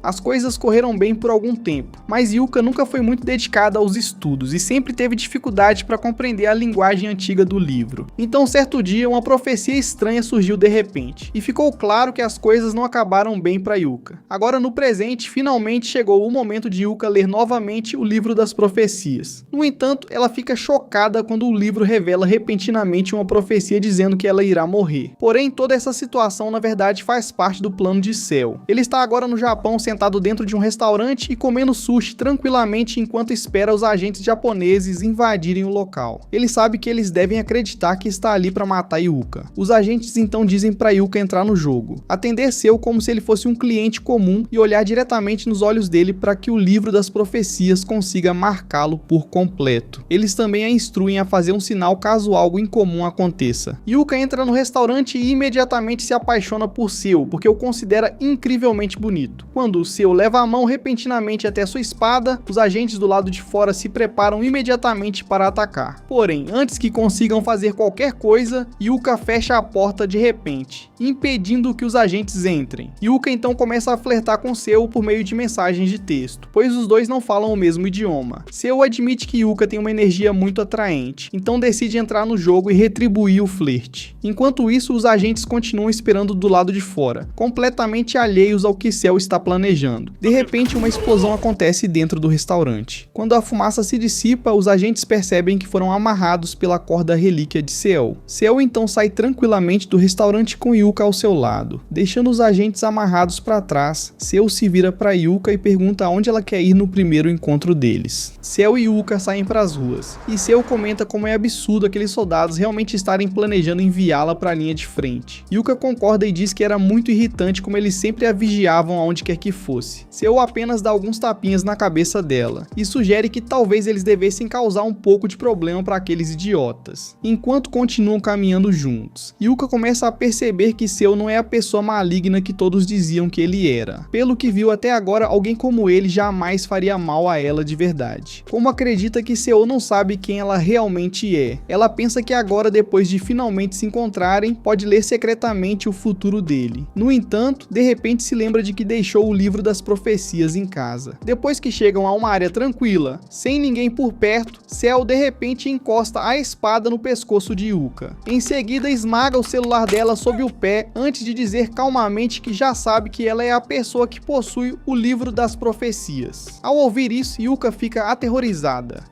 As coisas correram bem por algum tempo, mas Yuka nunca foi muito dedicada aos estudos e sempre teve dificuldade para compreender a linguagem antiga do livro. Então, certo dia, uma profecia estranha surgiu de repente, e ficou claro que as coisas não acabaram bem para Yuka. Agora, no presente, finalmente chegou o momento de Yuka ler novamente o livro das profecias. No entanto, ela fica chocada quando o livro revela repentinamente uma profecia dizendo que ela irá morrer. Porém, toda essa situação na verdade faz parte do plano de Seu. Ele está agora no Japão sentado dentro de um restaurante e comendo sushi tranquilamente enquanto espera os agentes japoneses invadirem o local. Ele sabe que eles devem acreditar que está ali para matar Yuka. Os agentes então dizem para Yuka entrar no jogo, atender Seu como se ele fosse um cliente comum e olhar diretamente nos olhos dele para que o livro das profecias consiga marcá-lo por completo. Eles também a instruem a fazer um sinal caso algo incomum aconteça. Yuka entra no restaurante e imediatamente se apaixona por Seu, porque o considera incrivelmente bonito. Quando Seu leva a mão repentinamente até sua espada, os agentes do lado de fora se preparam imediatamente para atacar. Porém, antes que consigam fazer qualquer coisa, Yuka fecha a porta de repente, impedindo que os agentes entrem. Yuka então começa a flertar com Seu por meio de mensagens de texto, pois os dois não falam o mesmo idioma. Seu admite que Yuka tem uma energia muito atraente, então decide entrar no jogo e retribuir o flerte. Enquanto isso, os agentes continuam esperando do lado de fora, completamente alheios ao que Seu está planejando. De repente, uma explosão acontece dentro do restaurante. Quando a fumaça se dissipa, os agentes percebem que foram amarrados pela corda relíquia de Seu. Seu então sai tranquilamente do restaurante com Yuka ao seu lado. Deixando os agentes amarrados para trás, Seu se vira para Yuka e pergunta aonde ela quer ir no primeiro encontro deles. Seu e Yuka saem para as ruas, e Seu comenta como é absurdo aqueles soldados realmente estarem planejando enviá-la para a linha de frente. Yuka concorda e diz que era muito irritante como eles sempre a vigiavam aonde quer que fosse. Seu apenas dá alguns tapinhas na cabeça dela, e sugere que talvez eles devessem causar um pouco de problema para aqueles idiotas. Enquanto continuam caminhando juntos, Yuka começa a perceber que Seu não é a pessoa maligna que todos diziam que ele era. Pelo que viu até agora, alguém como ele jamais faria mal a ela de verdade. Como Momo acredita que Seo não sabe quem ela realmente é. Ela pensa que agora, depois de finalmente se encontrarem, pode ler secretamente o futuro dele. No entanto, de repente se lembra de que deixou o livro das profecias em casa. Depois que chegam a uma área tranquila, sem ninguém por perto, Seo de repente encosta a espada no pescoço de Yuka. Em seguida esmaga o celular dela sob o pé antes de dizer calmamente que já sabe que ela é a pessoa que possui o livro das profecias. Ao ouvir isso, Yuka fica aterrorizada.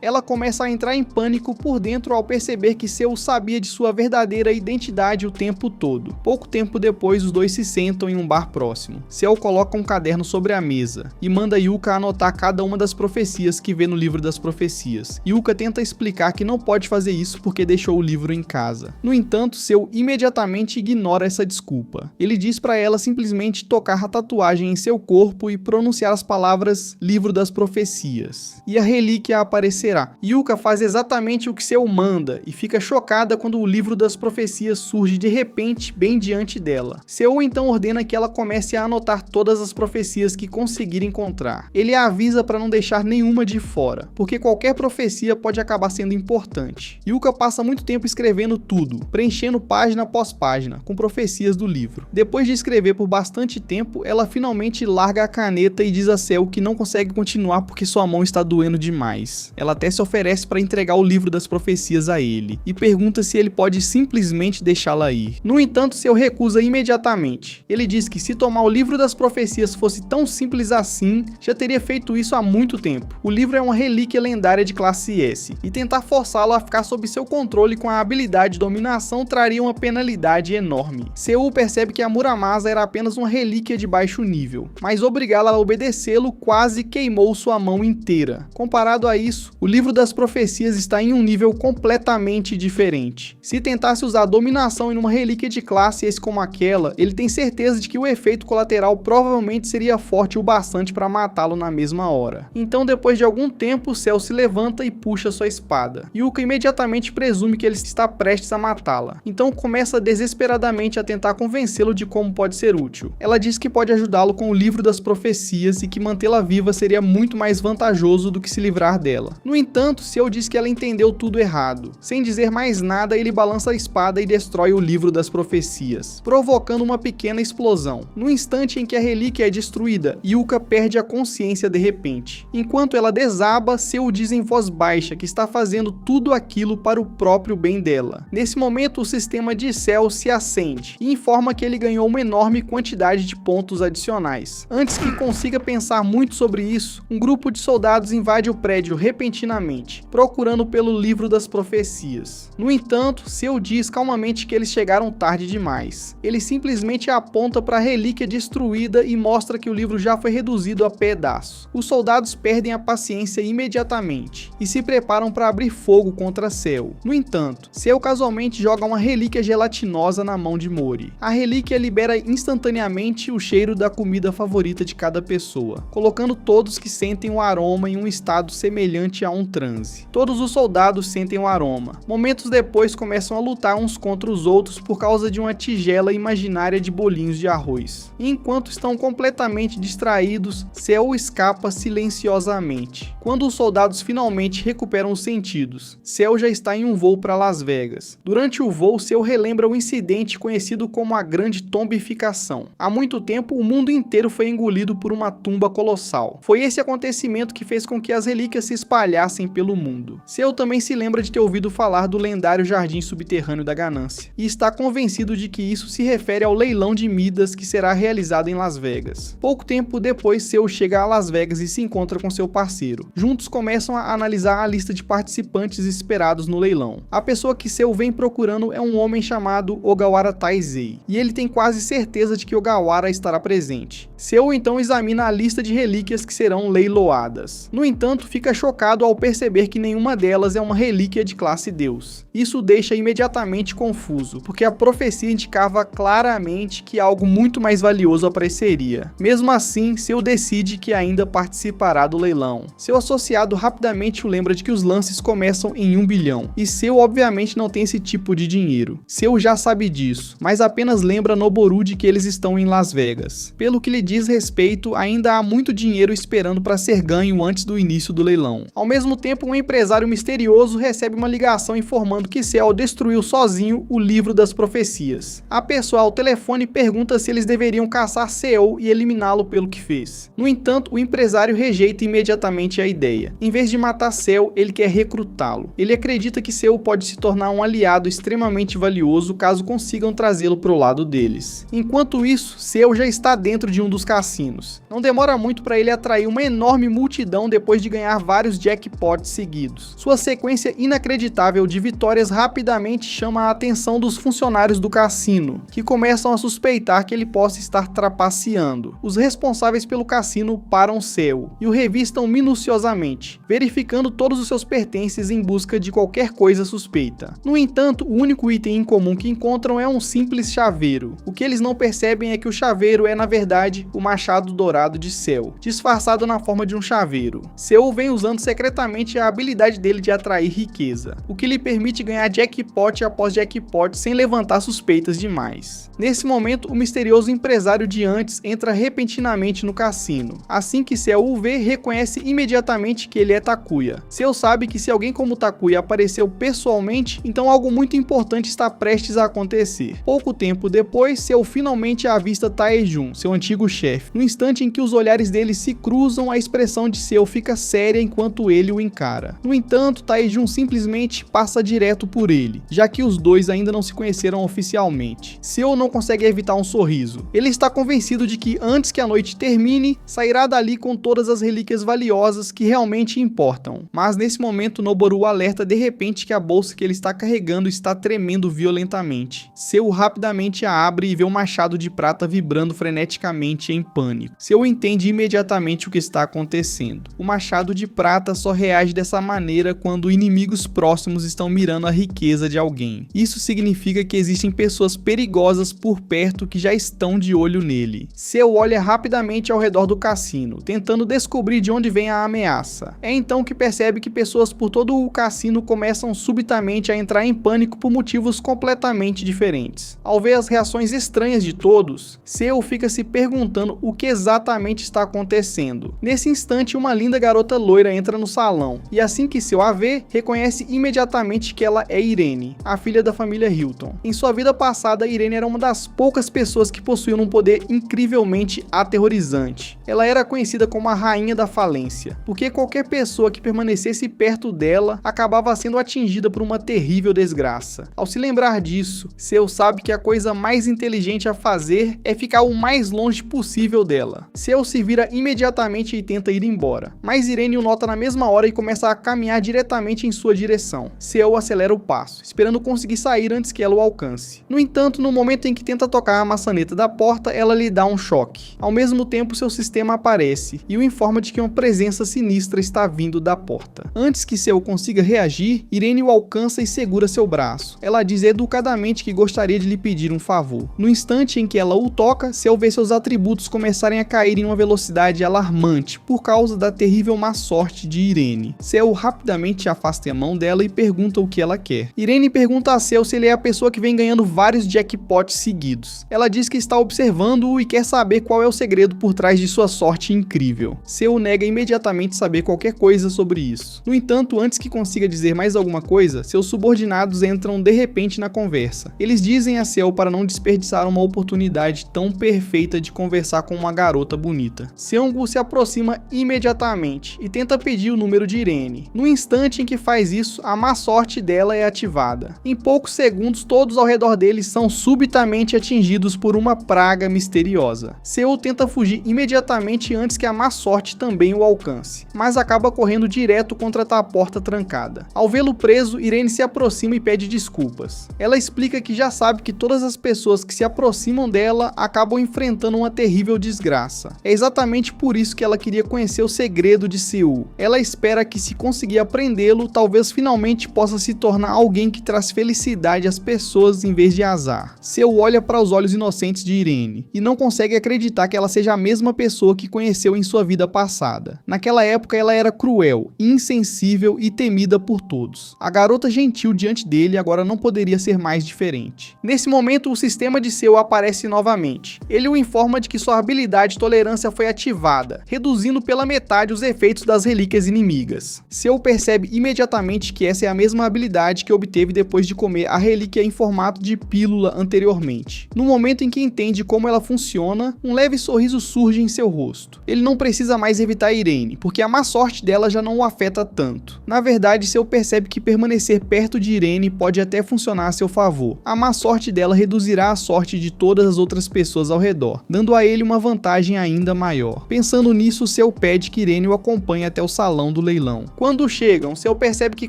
Ela começa a entrar em pânico por dentro ao perceber que Seo sabia de sua verdadeira identidade o tempo todo. Pouco tempo depois, os dois se sentam em um bar próximo. Seo coloca um caderno sobre a mesa e manda Yuka anotar cada uma das profecias que vê no livro das profecias. Yuka tenta explicar que não pode fazer isso porque deixou o livro em casa. No entanto, Seo imediatamente ignora essa desculpa. Ele diz para ela simplesmente tocar a tatuagem em seu corpo e pronunciar as palavras livro das profecias, e a relíquia aparecerá. Yuka faz exatamente o que Seo manda e fica chocada quando o livro das profecias surge de repente bem diante dela. Seo então ordena que ela comece a anotar todas as profecias que conseguir encontrar. Ele a avisa para não deixar nenhuma de fora, porque qualquer profecia pode acabar sendo importante. Yuka passa muito tempo escrevendo tudo, preenchendo página após página com profecias do livro. Depois de escrever por bastante tempo, ela finalmente larga a caneta e diz a Seo que não consegue continuar porque sua mão está doendo demais. Ela até se oferece para entregar o livro das profecias a ele e pergunta se ele pode simplesmente deixá-la ir. No entanto, Seo recusa imediatamente. Ele diz que se tomar o livro das profecias fosse tão simples assim, já teria feito isso há muito tempo. O livro é uma relíquia lendária de classe S e tentar forçá-lo a ficar sob seu controle com a habilidade de dominação traria uma penalidade enorme. Seo percebe que a Muramasa era apenas uma relíquia de baixo nível, mas obrigá-la a obedecê-lo quase queimou sua mão inteira. Comparado a isso, o livro das profecias está em um nível completamente diferente. Se tentasse usar a dominação em uma relíquia de classe S como aquela, ele tem certeza de que o efeito colateral provavelmente seria forte o bastante para matá-lo na mesma hora. Então, depois de algum tempo, Seo se levanta e puxa sua espada. Yuka imediatamente presume que ele está prestes a matá-la, então começa desesperadamente a tentar convencê-lo de como pode ser útil. Ela diz que pode ajudá-lo com o livro das profecias e que mantê-la viva seria muito mais vantajoso do que se livrar dela. No entanto, Seo diz que ela entendeu tudo errado. Sem dizer mais nada, ele balança a espada e destrói o livro das profecias, provocando uma pequena explosão. No instante em que a relíquia é destruída, Yuka perde a consciência de repente. Enquanto ela desaba, Seo diz em voz baixa que está fazendo tudo aquilo para o próprio bem dela. Nesse momento, o sistema de Seo se acende e informa que ele ganhou uma enorme quantidade de pontos adicionais. Antes que consiga pensar muito sobre isso, um grupo de soldados invade o prédio repentinamente, procurando pelo livro das profecias. No entanto, Seo diz calmamente que eles chegaram tarde demais. Ele simplesmente aponta para a relíquia destruída e mostra que o livro já foi reduzido a pedaços. Os soldados perdem a paciência imediatamente e se preparam para abrir fogo contra Seo. No entanto, Seo casualmente joga uma relíquia gelatinosa na mão de Mori. A relíquia libera instantaneamente o cheiro da comida favorita de cada pessoa, colocando todos que sentem o aroma em um estado semelhante a um transe. Todos os soldados sentem o aroma. Momentos depois começam a lutar uns contra os outros por causa de uma tigela imaginária de bolinhos de arroz. E enquanto estão completamente distraídos, Seo escapa silenciosamente. Quando os soldados finalmente recuperam os sentidos, Seo já está em um voo para Las Vegas. Durante o voo, Seo relembra o incidente conhecido como a Grande Tombificação. Há muito tempo, o mundo inteiro foi engolido por uma tumba colossal. Foi esse acontecimento que fez com que as relíquias se espalhassem pelo mundo. Seo também se lembra de ter ouvido falar do lendário Jardim Subterrâneo da Ganância, e está convencido de que isso se refere ao leilão de Midas que será realizado em Las Vegas. Pouco tempo depois, Seo chega a Las Vegas e se encontra com seu parceiro. Juntos começam a analisar a lista de participantes esperados no leilão. A pessoa que Seo vem procurando é um homem chamado Ogawara Taizei, e ele tem quase certeza de que Ogawara estará presente. Seo então examina a lista de relíquias que serão leiloadas. No entanto, fica chocado ao perceber que nenhuma delas é uma relíquia de classe Deus. Isso o deixa imediatamente confuso, porque a profecia indicava claramente que algo muito mais valioso apareceria. Mesmo assim, Seo decide que ainda participará do leilão. Seu associado rapidamente o lembra de que os lances começam em 1 bilhão, e Seo obviamente não tem esse tipo de dinheiro. Seo já sabe disso, mas apenas lembra Noboru de que eles estão em Las Vegas. Pelo que lhe diz respeito, ainda há muito dinheiro esperando para ser ganho antes do início do leilão. vilão. Ao mesmo tempo, um empresário misterioso recebe uma ligação informando que Cell destruiu sozinho o livro das profecias. A pessoa ao telefone pergunta se eles deveriam caçar Cell e eliminá-lo pelo que fez. No entanto, o empresário rejeita imediatamente a ideia. Em vez de matar Cell, ele quer recrutá-lo. Ele acredita que Cell pode se tornar um aliado extremamente valioso caso consigam trazê-lo para o lado deles. Enquanto isso, Cell já está dentro de um dos cassinos. Não demora muito para ele atrair uma enorme multidão depois de ganhar vários jackpots seguidos. Sua sequência inacreditável de vitórias rapidamente chama a atenção dos funcionários do cassino, que começam a suspeitar que ele possa estar trapaceando. Os responsáveis pelo cassino param Cell e o revistam minuciosamente, verificando todos os seus pertences em busca de qualquer coisa suspeita. No entanto, o único item incomum que encontram é um simples chaveiro. O que eles não percebem é que o chaveiro é, na verdade, o machado dourado de Cell, disfarçado na forma de um chaveiro. Cell vem usando secretamente a habilidade dele de atrair riqueza, o que lhe permite ganhar jackpot após jackpot sem levantar suspeitas demais. Nesse momento, o misterioso empresário de antes entra repentinamente no cassino. Assim que Cell o vê, reconhece imediatamente que ele é Takuya. Cell sabe que se alguém como Takuya apareceu pessoalmente, então algo muito importante está prestes a acontecer. Pouco tempo depois, Cell finalmente avista Taejun, seu antigo chefe. No instante em que os olhares dele se cruzam, a expressão de Cell fica séria enquanto ele o encara. No entanto, Taejun simplesmente passa direto por ele, já que os dois ainda não se conheceram oficialmente. Cell não consegue evitar um sorriso. Ele está convencido de que antes que a noite termine, sairá dali com todas as relíquias valiosas que realmente importam. Mas nesse momento, Noboru alerta de repente que a bolsa que ele está carregando está tremendo violentamente. Cell rapidamente a abre e vê um machado de prata vibrando freneticamente em pânico. Cell entende imediatamente o que está acontecendo. O machado de prata só reage dessa maneira quando inimigos próximos estão mirando a riqueza de alguém. Isso significa que existem pessoas perigosas por perto que já estão de olho nele. Cell olha rapidamente ao redor do cassino, tentando descobrir de onde vem a ameaça. É então que percebe que pessoas por todo o cassino começam subitamente a entrar em pânico por motivos completamente diferentes. Ao ver as reações estranhas de todos, Cell fica se perguntando o que exatamente está acontecendo. Nesse instante, uma linda garota loira entra no salão, e assim que Cell a vê, reconhece imediatamente que ela é Irene, a filha da família Hilton. Em sua vida passada, Irene era uma das poucas pessoas que possuíam um poder incrivelmente aterrorizante. Ela era conhecida como a Rainha da Falência, porque qualquer pessoa que permanecesse perto dela acabava sendo atingida por uma terrível desgraça. Ao se lembrar disso, Cell sabe que a coisa mais inteligente a fazer é ficar o mais longe possível dela. Cell se vira imediatamente e tenta ir embora, mas Irene o nota na mesma hora e começa a caminhar diretamente em sua direção. Cell acelera o passo, esperando conseguir sair antes que ela o alcance. No entanto, no momento em que tenta tocar a maçaneta da porta, ela lhe dá um choque. Ao mesmo tempo, seu sistema aparece e o informa de que uma presença sinistra está vindo da porta. Antes que Cell consiga reagir, Irene o alcança e segura seu braço. Ela diz educadamente que gostaria de lhe pedir um favor. No instante em que ela o toca, Cell vê seus atributos começarem a cair em uma velocidade alarmante por causa da terrível má sorte de Irene. Cell rapidamente afasta a mão dela e pergunta o que ela quer. Irene pergunta a Cell se ele é a pessoa que vem ganhando vários jackpots seguidos. Ela diz que está observando-o e quer saber qual é o segredo por trás de sua sorte incrível. Cell nega imediatamente saber qualquer coisa sobre isso. No entanto, antes que consiga dizer mais alguma coisa, seus subordinados entram de repente na conversa. Eles dizem a Cell para não desperdiçar uma oportunidade tão perfeita de conversar com uma garota bonita. Seung-woo se aproxima imediatamente e tenta pedir o número de Irene. No instante em que faz isso, a má sorte dela é ativada. Em poucos segundos, todos ao redor deles são subitamente atingidos por uma praga misteriosa. Seul tenta fugir imediatamente antes que a má sorte também o alcance, mas acaba correndo direto contra a porta trancada. Ao vê-lo preso, Irene se aproxima e pede desculpas. Ela explica que já sabe que todas as pessoas que se aproximam dela acabam enfrentando uma terrível desgraça. É exatamente por isso que ela queria conhecer o segredo de Seul. Ela espera que, se conseguir aprendê-lo, talvez finalmente possa se tornar alguém que traz felicidade às pessoas em vez de azar. Seul olha para os olhos inocentes de Irene e não consegue acreditar que ela seja a mesma pessoa que conheceu em sua vida passada. Naquela época ela era cruel, insensível e temida por todos. A garota gentil diante dele agora não poderia ser mais diferente. Nesse momento, o sistema de Seul aparece novamente. Ele o informa de que sua habilidade de tolerância foi ativada, reduzindo pela metade os efeitos das relíquias relíquias inimigas. Seu percebe imediatamente que essa é a mesma habilidade que obteve depois de comer a relíquia em formato de pílula anteriormente. No momento em que entende como ela funciona, um leve sorriso surge em seu rosto. Ele não precisa mais evitar Irene, porque a má sorte dela já não o afeta tanto. Na verdade, Seu percebe que permanecer perto de Irene pode até funcionar a seu favor. A má sorte dela reduzirá a sorte de todas as outras pessoas ao redor, dando a ele uma vantagem ainda maior. Pensando nisso, Seu pede que Irene o acompanhe até o salão do leilão. Quando chegam, Seu percebe que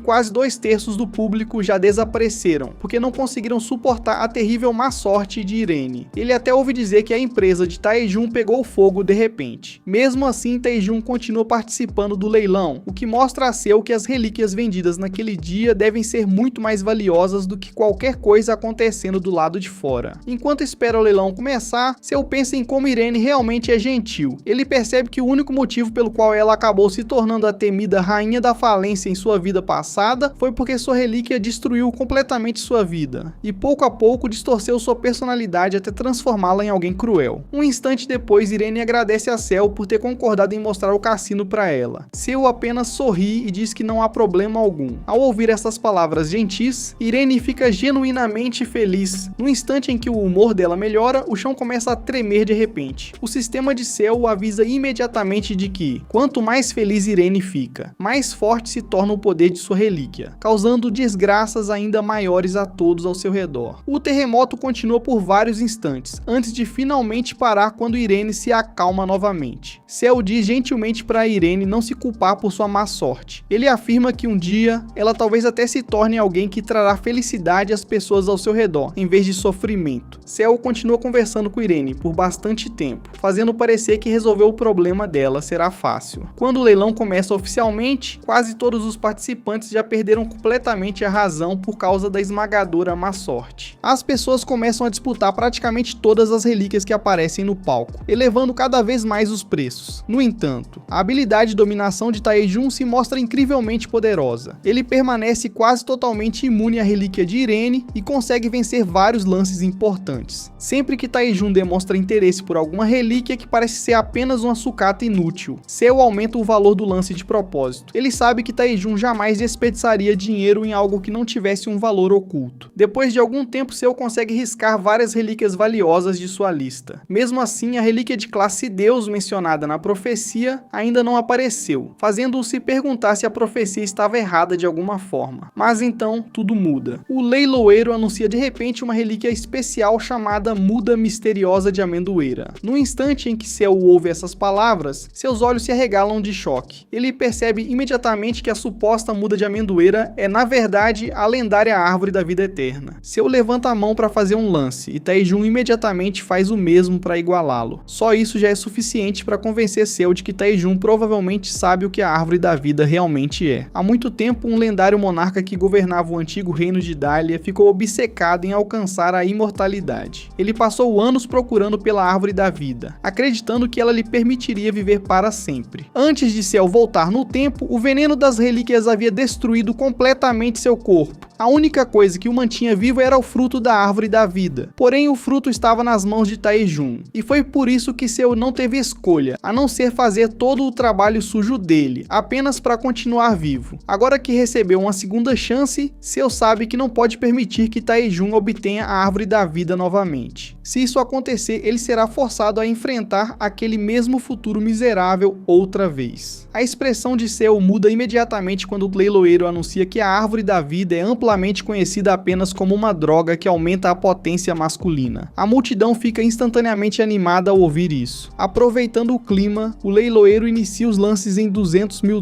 quase 2/3 do público já desapareceram, porque não conseguiram suportar a terrível má sorte de Irene. Ele até ouve dizer que a empresa de Taejun pegou fogo de repente. Mesmo assim, Taejun continua participando do leilão, o que mostra a Seu que as relíquias vendidas naquele dia devem ser muito mais valiosas do que qualquer coisa acontecendo do lado de fora. Enquanto espera o leilão começar, Seu pensa em como Irene realmente é gentil. Ele percebe que o único motivo pelo qual ela acabou se tornando a temida rainha da falência em sua vida passada foi porque sua relíquia destruiu completamente sua vida, e pouco a pouco distorceu sua personalidade até transformá-la em alguém cruel. Um instante depois, Irene agradece a Seu por ter concordado em mostrar o cassino para ela. Seu apenas sorri e diz que não há problema algum. Ao ouvir essas palavras gentis, Irene fica genuinamente feliz. No instante em que o humor dela melhora, o chão começa a tremer de repente. O sistema de Seu o avisa imediatamente de que, quanto mais feliz Irene fica, mais forte se torna o poder de sua relíquia, causando desgraças ainda maiores a todos ao seu redor. O terremoto continua por vários instantes, antes de finalmente parar quando Irene se acalma novamente. Seu diz gentilmente para Irene não se culpar por sua má sorte. Ele afirma que um dia, ela talvez até se torne alguém que trará felicidade às pessoas ao seu redor, em vez de sofrimento. Seu continua conversando com Irene por bastante tempo, fazendo parecer que resolver o problema dela será fácil. Quando o leilão começa oficialmente, quase todos os participantes já perderam completamente a razão por causa da esmagadora má sorte. As pessoas começam a disputar praticamente todas as relíquias que aparecem no palco, elevando cada vez mais os preços. No entanto, a habilidade de dominação de Taejun se mostra incrivelmente poderosa. Ele permanece quase totalmente imune à relíquia de Irene e consegue vencer vários lances importantes. Sempre que Taejun demonstra interesse por alguma relíquia que parece ser apenas uma sucata inútil, Seu aumenta o valor do lance de propósito. Ele sabe que Taejun jamais desperdiçaria dinheiro em algo que não tivesse um valor oculto. Depois de algum tempo, Seu consegue riscar várias relíquias valiosas de sua lista. Mesmo assim, a relíquia de classe Deus mencionada na profecia ainda não apareceu, fazendo-o se perguntar se a profecia estava errada de alguma forma. Mas então, tudo muda. O leiloeiro anuncia de repente uma relíquia especial chamada Muda Misteriosa de Amendoeira. No instante em que Seu ouve essas palavras, seus olhos se arregalam de choque. Ele percebe imediatamente que a suposta muda de amendoeira é, na verdade, a lendária árvore da vida eterna. Seu levanta a mão para fazer um lance, e Taejun imediatamente faz o mesmo para igualá-lo. Só isso já é suficiente para convencer Seu de que Taejun provavelmente sabe o que a árvore da vida realmente é. Há muito tempo, um lendário monarca que governava o antigo reino de Dahlia ficou obcecado em alcançar a imortalidade. Ele passou anos procurando pela árvore da vida, acreditando que ela lhe permitiria viver para sempre. Antes de Seu voltar no tempo, o veneno das relíquias havia destruído completamente seu corpo. A única coisa que o mantinha vivo era o fruto da árvore da vida. Porém, o fruto estava nas mãos de Taejun, e foi por isso que Seu não teve escolha, a não ser fazer todo o trabalho sujo dele, apenas para continuar vivo. Agora que recebeu uma segunda chance, Seu sabe que não pode permitir que Taejun obtenha a árvore da vida novamente. Se isso acontecer, ele será forçado a enfrentar aquele mesmo futuro miserável outra vez. A expressão de Seu muda imediatamente quando o leiloeiro anuncia que a árvore da vida é amplamente conhecida apenas como uma droga que aumenta a potência masculina. A multidão fica instantaneamente animada ao ouvir isso. Aproveitando o clima, o leiloeiro inicia os lances em $200 mil.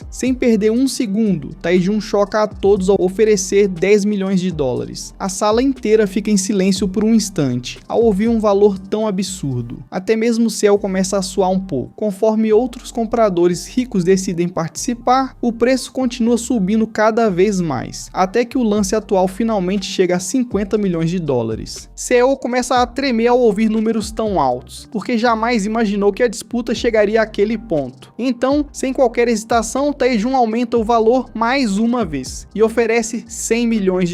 Sem perder um segundo, Taejun choca a todos ao oferecer $10 milhões. A sala inteira fica em silêncio por um instante, ao ouvir um valor tão absurdo. Até mesmo Seu começa a suar um pouco. Conforme outros compradores ricos decidem participar, o preço continua subindo cada vez mais, até que o lance atual finalmente chega a $50 milhões. Seu começa a tremer ao ouvir números tão altos, porque jamais imaginou que a disputa chegaria àquele ponto. Então, sem qualquer hesitação, Taejun aumenta o valor mais uma vez, e oferece $100 milhões.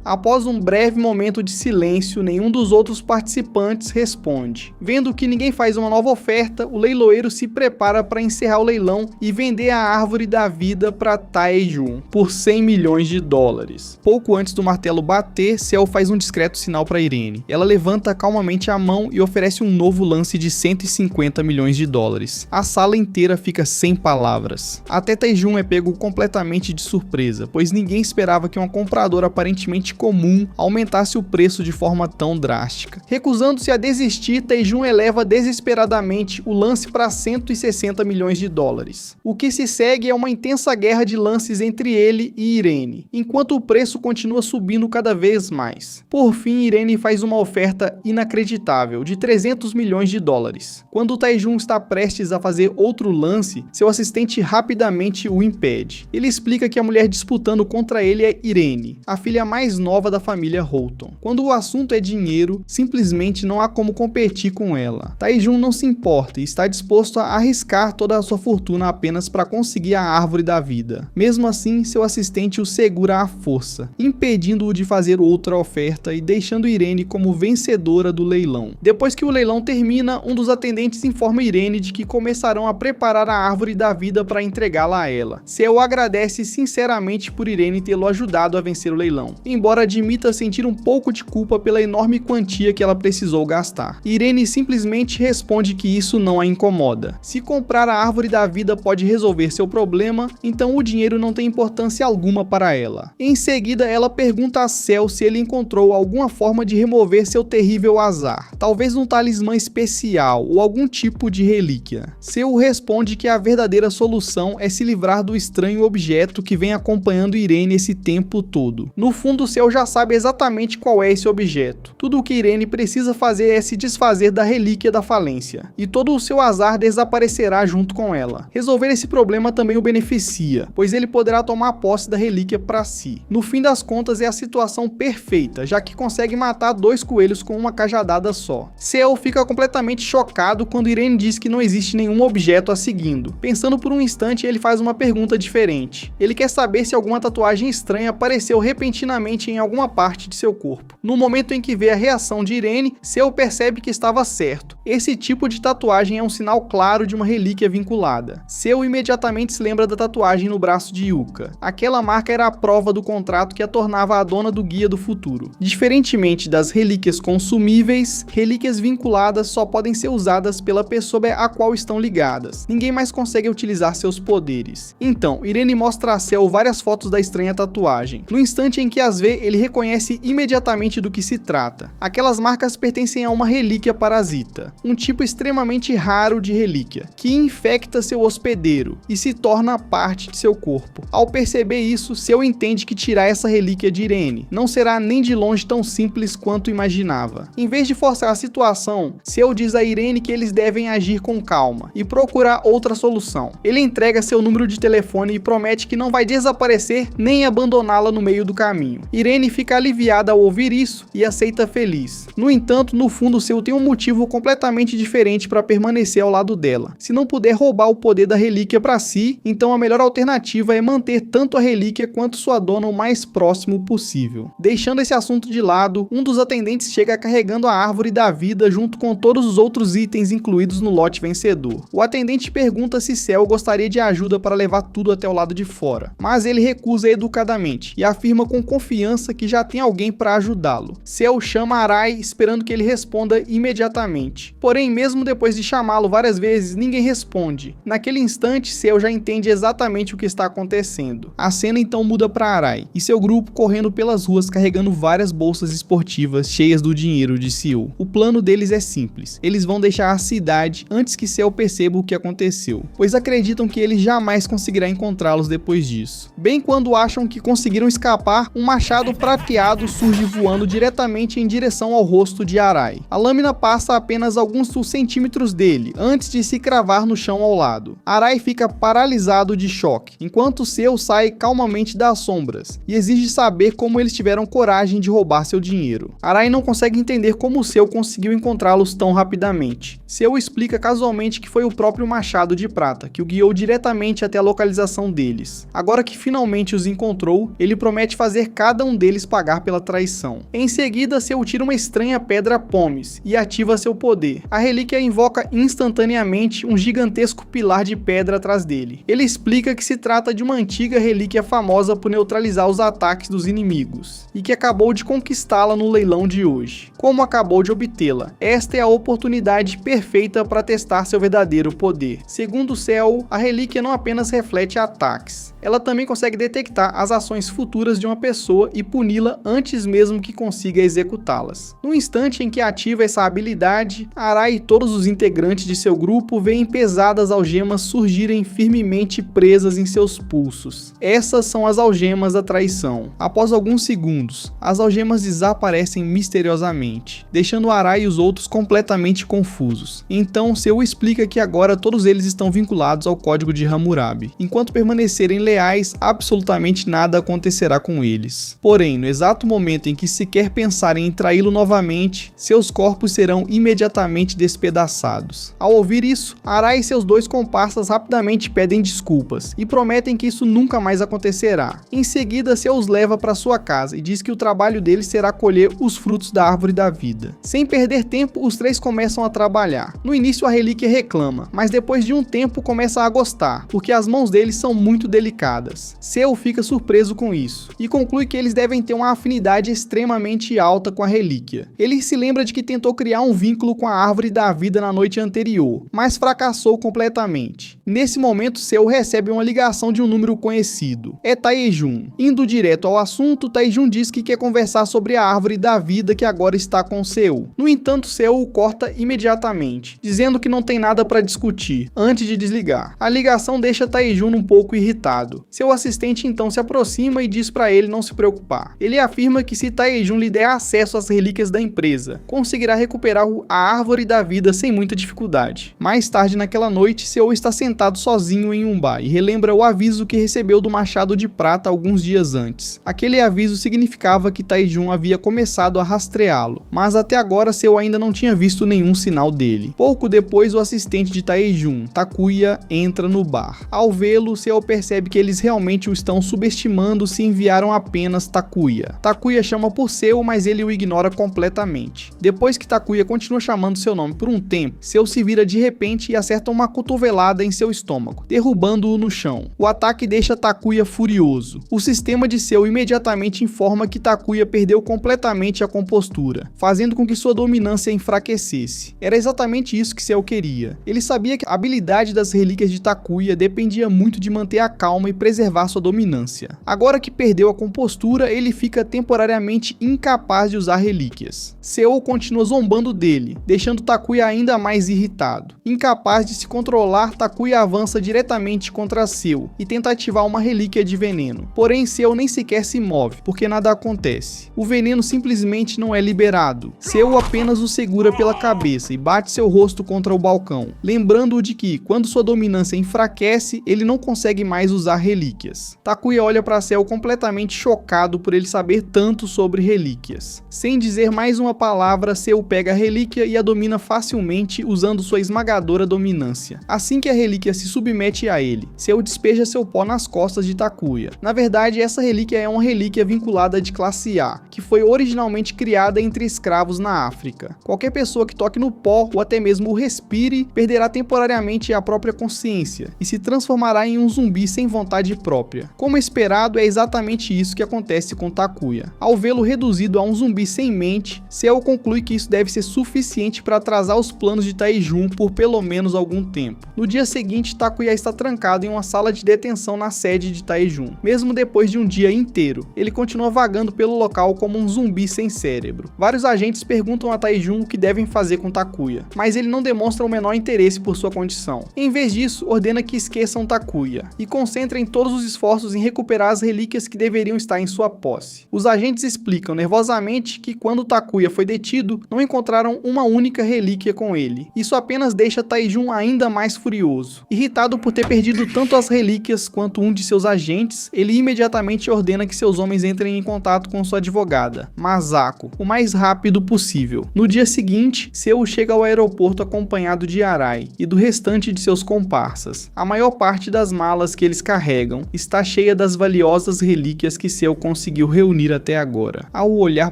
Após um breve momento de silêncio, nenhum dos outros participantes responde. Vendo que ninguém faz uma nova oferta, o leiloeiro se prepara para encerrar o leilão e vender a árvore da vida para Tae-jun por 100 milhões de dólares. Pouco antes do martelo bater, Seo faz um discreto sinal para Irene. Ela levanta calmamente a mão e oferece um novo lance de 150 milhões de dólares. A sala inteira fica sem palavras. Até Tae-jun é pego completamente de surpresa, pois ninguém esperava que uma compradora aparentemente comum aumentasse o preço de forma tão drástica. Recusando-se a desistir, Tae-jun eleva desesperadamente o lance para 160 milhões de dólares. O que se segue é uma intensa guerra de lances entre ele e Irene, enquanto o preço continua subindo cada vez mais. Por fim, Irene faz uma oferta inacreditável de 300 milhões de dólares. Quando Tae-jun está prestes a fazer outro lance, seu assistente rapidamente o impede. Ele explica que a mulher disputando contra ele é Irene, a filha mais nova da família Houghton. Quando o assunto é dinheiro, simplesmente não há como competir com ela. Tae-jun não se importa e está disposto a arriscar toda a sua fortuna apenas para conseguir a árvore da vida. Mesmo assim, seu assistente o segura à força, impedindo-o de fazer outra oferta e deixando Irene como vencedora do leilão. Depois que o leilão termina, um dos atendentes informa Irene de que começarão a preparar a árvore da vida para entregá-la a ela. Seo agradece sinceramente por Irene tê-lo ajudado a vencer o leilão, embora admita sentir um pouco de culpa pela enorme quantia que ela precisou gastar. Irene simplesmente responde que isso não a incomoda. Se comprar a árvore da vida pode resolver seu problema, então o dinheiro não tem importância alguma para ela. Em seguida, ela pergunta a Seo se ele encontrou alguma forma de remover seu terrível azar, talvez um talismã especial ou algum tipo de relíquia. Seo responde que a verdadeira solução é se livrar do estranho objeto que vem acompanhando Irene esse tempo todo. No fundo, Seo já sabe exatamente qual é esse objeto. Tudo o que Irene precisa fazer é se desfazer da relíquia da falência, e todo o seu azar desaparecerá junto com ela. Resolver esse problema também o beneficia, pois ele poderá tomar posse da relíquia para si. No fim das contas, é a situação perfeita, já que consegue matar 2 coelhos com uma cajadada só. Seo fica completamente chocado quando Irene diz que não existe nenhum objeto a seguindo. Pensando por um instante, ele faz uma pergunta diferente. Ele quer saber se alguma tatuagem estranha apareceu repentinamente em alguma parte de seu corpo. No momento em que vê a reação de Irene, Seo percebe que estava certo. Esse tipo de tatuagem é um sinal claro de uma relíquia vinculada. Seo imediatamente se lembra da tatuagem no braço de Yuka. Aquela marca era a prova do contrato que a tornava a dona do guia do futuro. Diferentemente das relíquias consumíveis, relíquias vinculadas só podem ser usadas pela pessoa a qual estão ligadas. Ninguém mais consegue utilizar seus poderes. Então, Irene mostra a Seo várias fotos da estranha tatuagem. No instante em que as vê, ele reconhece imediatamente do que se trata. Aquelas marcas pertencem a uma relíquia parasita, um tipo extremamente raro de relíquia, que infecta seu hospedeiro e se torna parte de seu corpo. Ao perceber isso, Seo entende que tirar essa relíquia de Irene não será nem de longe tão simples quanto imaginava. Em vez de forçar a situação, Seo diz a Irene que eles devem agir com calma e procurar outra solução. Ele entrega seu número de telefone e promete que não vai desaparecer nem abandoná-la no meio do caminho. Irene fica aliviada ao ouvir isso e aceita feliz. No entanto, no fundo, Seo tem um motivo completamente diferente para permanecer ao lado dela. Se não puder roubar o poder da relíquia para si, então a melhor alternativa é manter tanto a relíquia quanto sua dona o mais próximo possível. Deixando esse assunto de lado, um dos atendentes chega carregando a árvore da vida junto com todos os outros itens incluídos no lote vencedor. O atendente pergunta se Seo gostaria de ajuda para levar tudo até o lado de fora, mas ele recusa educadamente e afirma com confiança que já tem alguém para ajudá-lo. Seo chama Arai esperando que ele responda imediatamente. Porém, mesmo depois de chamá-lo várias vezes, ninguém responde. Naquele instante, Seo já entende exatamente o que está acontecendo. A cena então muda para Arai e seu grupo correndo pelas ruas carregando várias bolsas esportivas cheias do dinheiro de Seo. O plano deles é simples. Eles vão deixar a cidade antes que Seo perceba o que aconteceu, pois acreditam que ele jamais conseguirá encontrá-los depois disso. Bem quando acham que conseguiram escapar, um machado prateado surge voando diretamente em direção ao rosto de Arai. A lâmina passa apenas alguns centímetros dele, antes de se cravar no chão ao lado. Arai fica paralisado de choque, enquanto Seo sai calmamente das sombras, e exige saber como eles tiveram coragem de roubar seu dinheiro. Arai não consegue entender como Seo conseguiu encontrá-los tão rapidamente. Seo explica casualmente que foi o próprio machado de prata, que o guiou diretamente até a localização deles. Agora que finalmente os encontrou, ele promete fazer cada um deles pagar pela traição. Em seguida, Seo tira uma estranha pedra Pomes e ativa seu poder, poder. A relíquia invoca instantaneamente um gigantesco pilar de pedra atrás dele. Ele explica que se trata de uma antiga relíquia famosa por neutralizar os ataques dos inimigos, e que acabou de conquistá-la no leilão de hoje. Como acabou de obtê-la, esta é a oportunidade perfeita para testar seu verdadeiro poder. Segundo Cell, a relíquia não apenas reflete ataques, ela também consegue detectar as ações futuras de uma pessoa e puni-la antes mesmo que consiga executá-las. No instante em que ativa essa habilidade, Arai e todos os integrantes de seu grupo veem pesadas algemas surgirem firmemente presas em seus pulsos. Essas são as algemas da traição. Após alguns segundos, as algemas desaparecem misteriosamente, deixando Arai e os outros completamente confusos. Então, Seu explica que agora todos eles estão vinculados ao código de Hammurabi. Enquanto permanecerem leais, absolutamente nada acontecerá com eles. Porém, no exato momento em que sequer pensarem em traí-lo novamente, seus corpos serão imediatamente despedaçados. Ao ouvir isso, Arai e seus dois comparsas rapidamente pedem desculpas e prometem que isso nunca mais acontecerá. Em seguida, Seu os leva para sua casa e diz que o trabalho deles será colher os frutos da árvore da vida. Sem perder tempo, os três começam a trabalhar. No início, a relíquia reclama, mas depois de um tempo começa a gostar, porque as mãos deles são muito delicadas. Seu fica surpreso com isso e conclui que eles devem ter uma afinidade extremamente alta com a relíquia. Ele se lembra de que tentou criar um vínculo com a árvore da vida na noite anterior, mas fracassou completamente. Nesse momento, Seu recebe uma ligação de um número conhecido. É Taejun. Indo direto ao assunto, Taejun diz que quer conversar sobre a árvore da vida que agora está com Seu. No entanto, Seu o corta imediatamente, dizendo que não tem nada para discutir, antes de desligar. A ligação deixa Taejun um pouco irritado. Seu assistente então se aproxima e diz para ele não se preocupar. Ele afirma que se Taejun lhe der acesso às relíquias da empresa, conseguirá recuperar a árvore da vida sem muita dificuldade. Mais tarde naquela noite, Seu está sentado sozinho em um bar e relembra o aviso que recebeu do Machado de Prata alguns dias antes. Aquele aviso significava que Taejun havia começado a rastreá-lo, mas até agora Seu ainda não tinha visto nenhum sinal dele. Pouco depois, o assistente de Taejun, Takuya, entra no bar. Ao vê-lo, Seu percebe que eles realmente o estão subestimando se enviaram apenas Takuya. Takuya chama por Seu, mas ele o ignora completamente. Depois que Takuya continua chamando seu nome por um tempo, Seu se vira de repente e acerta uma cotovelada em seu estômago, derrubando-o no chão. O ataque deixa Takuya furioso. O sistema de Seu imediatamente informa que Takuya perdeu completamente a compostura, fazendo com que sua dominância enfraquecesse. Era exatamente isso que Seu queria. Ele sabia que a habilidade das relíquias de Takuya dependia muito de manter a calma e preservar sua dominância. Agora que perdeu a compostura, ele fica temporariamente incapaz de usar relíquias. Seu continua zombando dele, deixando Takuya ainda mais irritado. Incapaz de se controlar, Takuya avança diretamente contra Seu e tenta ativar uma relíquia de veneno. Porém, Seu nem sequer se move, porque nada acontece. O veneno simplesmente não é liberado. Seu apenas o segura pela cabeça e bate seu rosto contra o balcão, lembrando-o de que, quando sua dominância enfraquece, ele não consegue mais usar relíquias. Takuya olha para Seu completamente chocado por ele saber tanto sobre relíquias. Sem dizer mais uma palavra, Seu pega a relíquia e a domina facilmente usando sua esmagadora dominância. Assim que a relíquia se submete a ele, Seu despeja seu pó nas costas de Takuya. Na verdade, essa relíquia é uma relíquia vinculada de classe A, que foi originalmente criada entre escravos na África. Qualquer pessoa que toque no pó ou até mesmo o respire, perderá temporariamente a própria consciência e se transformará em um zumbi sem vontade própria. Como esperado, é exatamente isso que acontece com Takuya. Ao vê-lo reduzido a um zumbi sem mente, Seu conclui que isso deve ser suficiente para atrasar os planos de Taejun por pelo menos algum tempo. No dia seguinte, Takuya está trancado em uma sala de detenção na sede de Taejun. Mesmo depois de um dia inteiro, ele continua vagando pelo local como um zumbi sem cérebro. Vários agentes perguntam a Taejun o que devem fazer com Takuya, mas ele não demonstra o menor interesse por sua condição. Em vez disso, ordena que esqueçam Takuya e concentrem todos os esforços em recuperar as relíquias que deveriam estar em sua posse. Os agentes explicam nervosamente que quando Takuya foi detido, não encontraram uma única relíquia com ele. Isso apenas deixa Taejun ainda mais furioso. Irritado por ter perdido tanto as relíquias quanto um de seus agentes, ele imediatamente ordena que seus homens entrem em contato com sua advogada, Masako, o mais rápido possível. No dia seguinte, Seu chega ao aeroporto acompanhado de Arai e do restante de seus comparsas. A maior parte das malas que eles carregam está cheia das valiosas relíquias que Seu conseguiu reunir até agora. Ao olhar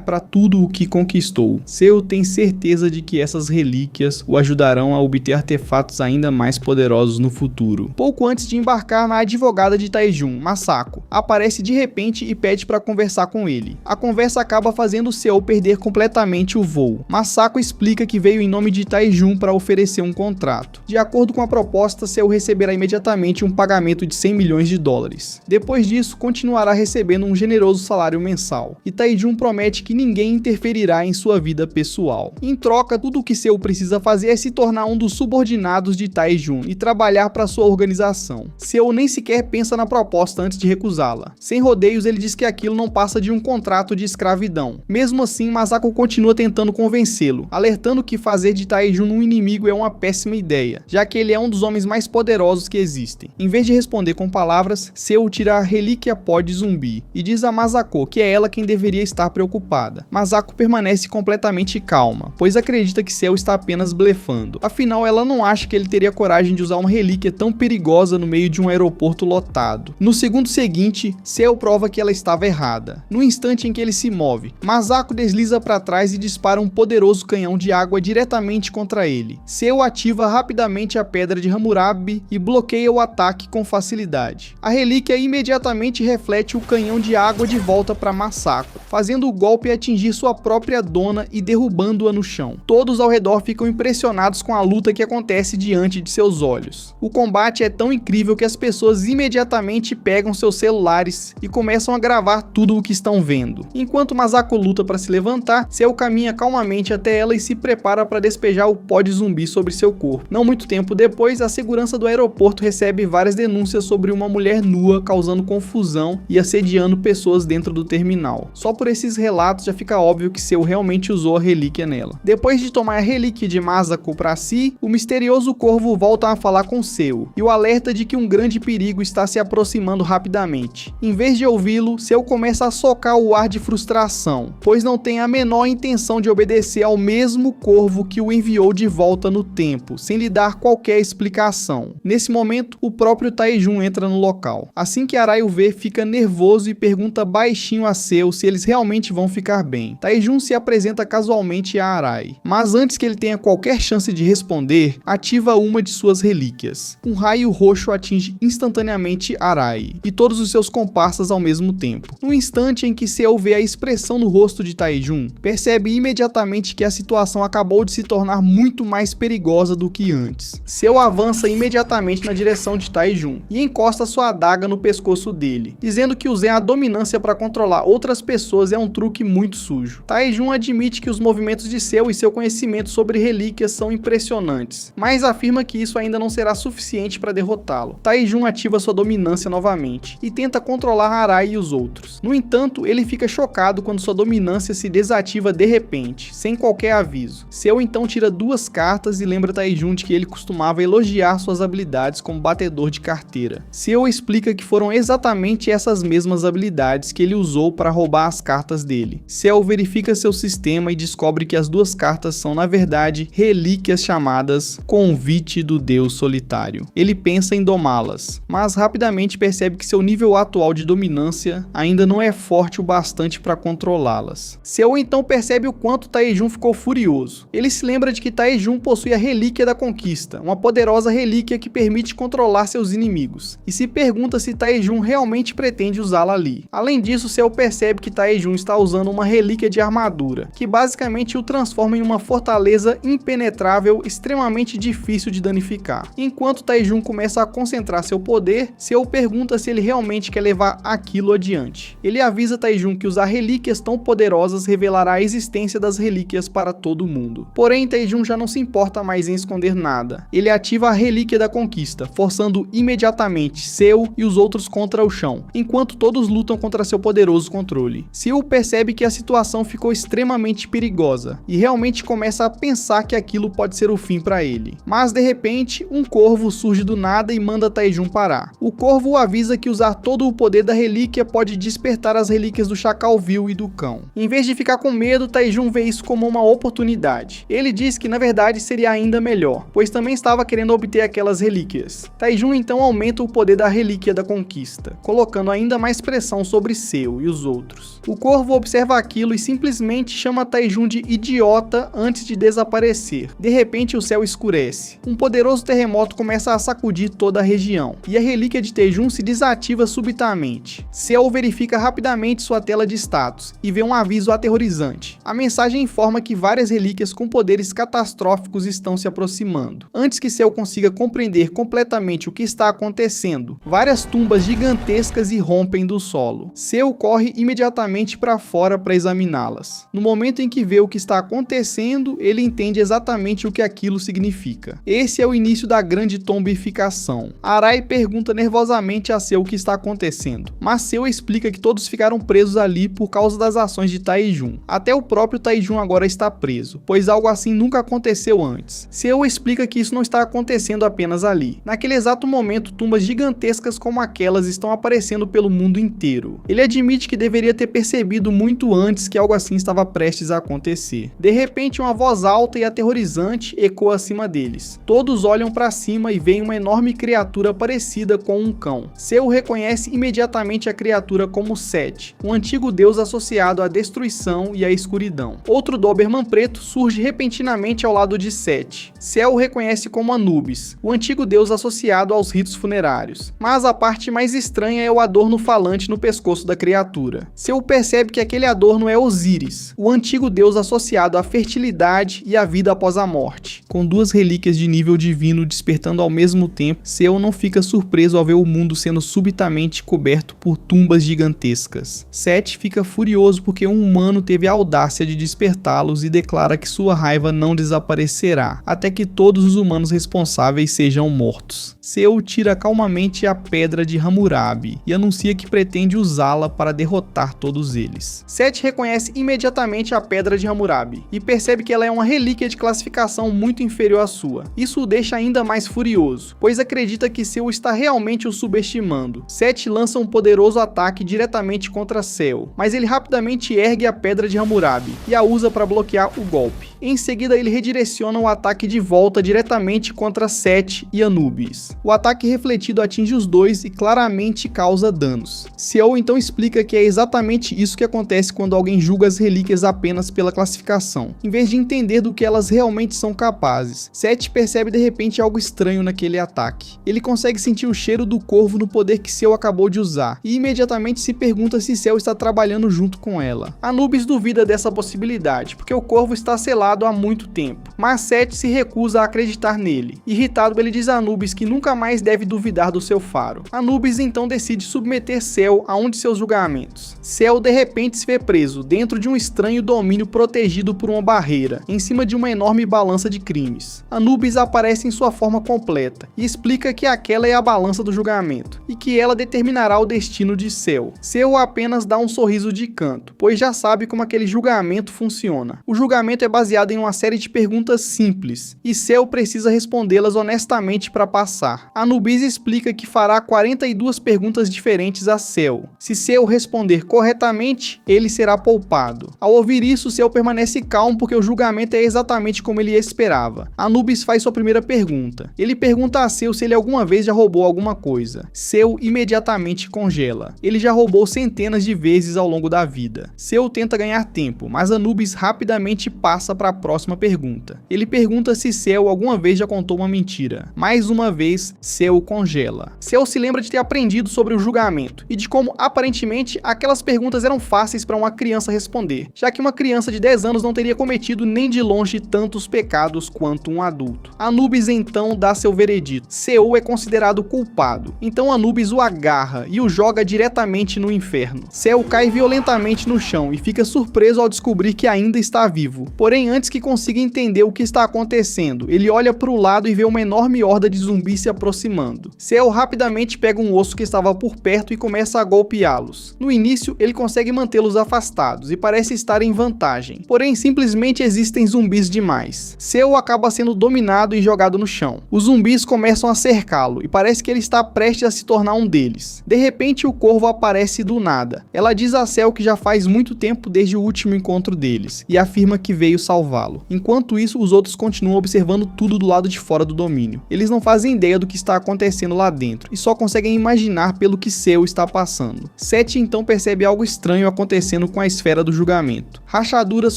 para tudo o que conquistou, Seu tem certeza de que essas essas relíquias o ajudarão a obter artefatos ainda mais poderosos no futuro. Pouco antes de embarcar, a advogada de Taejun, Masako, aparece de repente e pede para conversar com ele. A conversa acaba fazendo Seo perder completamente o voo. Masako explica que veio em nome de Taejun para oferecer um contrato. De acordo com a proposta, Seo receberá imediatamente um pagamento de 100 milhões de dólares. Depois disso, continuará recebendo um generoso salário mensal. E Taejun promete que ninguém interferirá em sua vida pessoal. Em troca, tudo o que Seo precisa fazer é se tornar um dos subordinados de Taejun e trabalhar para sua organização. Seo nem sequer pensa na proposta antes de recusá-la. Sem rodeios, ele diz que aquilo não passa de um contrato de escravidão. Mesmo assim, Masako continua tentando convencê-lo, alertando que fazer de Taejun um inimigo é uma péssima ideia, já que ele é um dos homens mais poderosos que existem. Em vez de responder com palavras, Seo tira a relíquia pó de zumbi e diz a Masako que é ela quem deveria estar preocupada. Masako permanece completamente calma, pois acredita que Seo está apenas blefando. Afinal, ela não acha que ele teria coragem de usar uma relíquia tão perigosa no meio de um aeroporto lotado. No segundo seguinte, Seo prova que ela estava errada. No instante em que ele se move, Masako desliza para trás e dispara um poderoso canhão de água diretamente contra ele. Seo ativa rapidamente a pedra de Hammurabi e bloqueia o ataque com facilidade. A relíquia imediatamente reflete o canhão de água de volta para Masako, fazendo o golpe atingir sua própria dona e derrubando-a no chão. Todos ao redor ficam impressionados com a luta que acontece diante de seus olhos. O combate é tão incrível que as pessoas imediatamente pegam seus celulares e começam a gravar tudo o que estão vendo. Enquanto Masako luta para se levantar, Seo caminha calmamente até ela e se prepara para despejar o pó de zumbi sobre seu corpo. Não muito tempo depois, a segurança do aeroporto recebe várias denúncias sobre uma mulher nua causando confusão e assediando pessoas dentro do terminal. Só por esses relatos já fica óbvio que Seo realmente usou a relíquia nela. Depois de tomar a relíquia de Masako para si, o misterioso corvo volta a falar com Seo e o alerta de que um grande perigo está se aproximando rapidamente. Em vez de ouvi-lo, Seo começa a socar o ar de frustração, pois não tem a menor intenção de obedecer ao mesmo corvo que o enviou de volta no tempo, sem lhe dar qualquer explicação. Nesse momento, o próprio Taejun entra no local. Assim que Arai o vê, fica nervoso e pergunta baixinho a Seo se eles realmente vão ficar bem. Taejun se apresenta casualmente a Arai, mas antes que ele tenha qualquer chance de responder, ativa uma de suas relíquias. Um raio roxo atinge instantaneamente Arai e todos os seus comparsas ao mesmo tempo. No instante em que Seo vê a expressão no rosto de Taejun, percebe imediatamente que a situação acabou de se tornar muito mais perigosa do que antes. Seo avança imediatamente na direção de Taejun e encosta sua adaga no pescoço dele, dizendo que usar a dominância para controlar outras pessoas é um truque muito sujo. Taejun admite que os movimentos de Seo e seu conhecimento sobre relíquias são impressionantes, mas afirma que isso ainda não será suficiente para derrotá-lo. Taejun ativa sua dominância novamente e tenta controlar Arai e os outros. No entanto, ele fica chocado quando sua dominância se desativa de repente, sem qualquer aviso. Seo então tira duas cartas e lembra Taejun de que ele costumava elogiar suas habilidades como batedor de carteira. Seo explica que foram exatamente essas mesmas habilidades que ele usou para roubar as cartas dele. Seo verifica seu sistema e descobre que as duas cartas são na verdade relíquias chamadas Convite do Deus Solitário. Ele pensa em domá-las, mas rapidamente percebe que seu nível atual de dominância ainda não é forte o bastante para controlá-las. Seo então percebe o quanto Taejun ficou furioso. Ele se lembra de que Taejun possui a Relíquia da Conquista, uma poderosa relíquia que permite controlar seus inimigos, e se pergunta se Taejun realmente pretende usá-la ali. Além disso, Seo percebe que Taejun está usando uma relíquia de armadura, que basicamente o transforma em uma fortaleza impenetrável extremamente difícil de danificar. Enquanto Taejun começa a concentrar seu poder, Seo pergunta se ele realmente quer levar aquilo adiante. Ele avisa Taejun que usar relíquias tão poderosas revelará a existência das relíquias para todo mundo. Porém, Taejun já não se importa mais em esconder nada. Ele ativa a Relíquia da Conquista, forçando imediatamente Seo e os outros contra o chão, enquanto todos lutam contra seu poderoso controle. Seo percebe que a situação ficou extremamente perigosa e realmente começa a pensar que aquilo pode ser o fim para ele. Mas de repente, um corvo surge do nada e manda Taejun parar. O corvo o avisa que usar todo o poder da relíquia pode despertar as relíquias do Chacal Vil e do Cão. Em vez de ficar com medo, Taejun vê isso como uma oportunidade. Ele diz que na verdade seria ainda melhor, pois também estava querendo obter aquelas relíquias. Taejun então aumenta o poder da Relíquia da Conquista, colocando ainda mais pressão sobre Seo e os outros. O corvo observa aquilo e simplesmente chama Taejun de idiota antes de desaparecer. De repente o céu escurece. Um poderoso terremoto começa a sacudir toda a região, e a relíquia de Tejum se desativa subitamente. Cell verifica rapidamente sua tela de status e vê um aviso aterrorizante. A mensagem informa que várias relíquias com poderes catastróficos estão se aproximando. Antes que Cell consiga compreender completamente o que está acontecendo, várias tumbas gigantescas irrompem do solo. Cell corre imediatamente para fora para examiná-las. No momento em que vê o que está acontecendo, ele entende exatamente o que aquilo significa. Esse é o início da grande tombificação. Arai pergunta nervosamente a Cell o que está acontecendo, mas Cell explica que todos ficaram presos ali por causa das ações de Taijun. Até o próprio Taijun agora está preso, pois algo assim nunca aconteceu antes. Cell explica que isso não está acontecendo apenas ali. Naquele exato momento, tumbas gigantescas como aquelas estão aparecendo pelo mundo inteiro. Ele admite que deveria ter percebido muito antes que algo assim estava prestes a acontecer. De repente, uma voz alta e aterrorizante ecoa acima deles. Todos olham para cima e veem uma enorme criatura parecida com um cão. Cell reconhece imediatamente a criatura como Set, um antigo deus associado à destruição e à escuridão. Outro Doberman preto surge repentinamente ao lado de Set. Cell o reconhece como Anubis, o antigo deus associado aos ritos funerários. Mas a parte mais estranha é o adorno falante no pescoço da criatura. Cell percebe que aquele adorno é Osíris, o antigo deus associado à fertilidade e à vida após a morte. Com duas relíquias de nível divino despertando ao mesmo tempo, Cell não fica surpreso ao ver o mundo sendo subitamente coberto por tumbas gigantescas. Set fica furioso porque um humano teve a audácia de despertá-los e declara que sua raiva não desaparecerá, até que todos os humanos responsáveis sejam mortos. Cell tira calmamente a pedra de Hammurabi e anuncia que pretende usá-la para derrotar todos eles. Set reconhece imediatamente a pedra de Hammurabi e percebe que ela é uma relíquia de classificação muito inferior à sua. Isso o deixa ainda mais furioso, pois acredita que Cell está realmente o subestimando. Set lança um poderoso ataque diretamente contra Cell, mas ele rapidamente ergue a pedra de Hammurabi e a usa para bloquear o golpe. Em seguida, ele redireciona o ataque de volta diretamente contra Set e Anubis. O ataque refletido atinge os dois e claramente causa danos. Cell então explica que é exatamente isso que acontece quando alguém julga as relíquias apenas pela classificação, em vez de entender do que elas realmente são capazes. Set percebe de repente algo estranho naquele ataque. Ele consegue sentir o cheiro do corvo no poder que Cell acabou de usar, e imediatamente se pergunta se Cell está trabalhando junto com ela. Anubis duvida dessa possibilidade, porque o corvo está selado há muito tempo, mas Set se recusa a acreditar nele. Irritado, ele diz a Anubis que nunca mais deve duvidar do seu faro. Anubis então decide submeter Cell a um de seus julgamentos. Cell de repente se vê preso dentro de um estranho domínio protegido por uma barreira, em cima de uma enorme balança de crimes. Anubis aparece em sua forma completa e explica que aquela é a balança do julgamento e que ela determinará o destino de Cell. Cell apenas dá um sorriso de canto, pois já sabe como aquele julgamento funciona. O julgamento é baseado em uma série de perguntas simples e Cell precisa respondê-las honestamente para passar. Anubis explica que fará 42 perguntas diferentes a Cell. Se Cell responder corretamente, ele será poupado. Ao ouvir isso, Cell permanece calmo porque o julgamento é exatamente como ele esperava. Anubis faz sua primeira pergunta. Ele pergunta a Cell se ele alguma vez já roubou alguma coisa. Cell imediatamente congela. Ele já roubou centenas de vezes ao longo da vida. Cell tenta ganhar tempo, mas Anubis rapidamente passa para a próxima pergunta. Ele pergunta se Cell alguma vez já contou uma mentira. Mais uma vez, Cell congela. Cell se lembra de ter aprendido sobre o julgamento e de como aparentemente aquelas perguntas eram fáceis para uma criança responder, já que uma criança de 10 anos não teria cometido nem de longe tantos pecados quanto um adulto. Anubis então dá seu veredito. Cell é considerado culpado, então Anubis o agarra e o joga diretamente no inferno. Cell cai violentamente no chão e fica surpreso ao descobrir que ainda está vivo. Porém, antes que consiga entender o que está acontecendo, ele olha para o lado e vê uma enorme horda de zumbis se aproximando. Cell rapidamente pega um osso que estava por perto e começa a golpeá-los. No início, ele consegue mantê-los afastados e parece estar em vantagem. Porém, simplesmente existem zumbis demais. Cell acaba sendo dominado e jogado no chão. Os zumbis começam a cercá-lo e parece que ele está prestes a se tornar um deles. De repente, o corvo aparece do nada. Ela diz a Cell que já faz muito tempo desde o último encontro deles e afirma que veio salvá-lo. salvá-lo. Enquanto isso, os outros continuam observando tudo do lado de fora do domínio. Eles não fazem ideia do que está acontecendo lá dentro e só conseguem imaginar pelo que Cell está passando. Seth então percebe algo estranho acontecendo com a esfera do julgamento. Rachaduras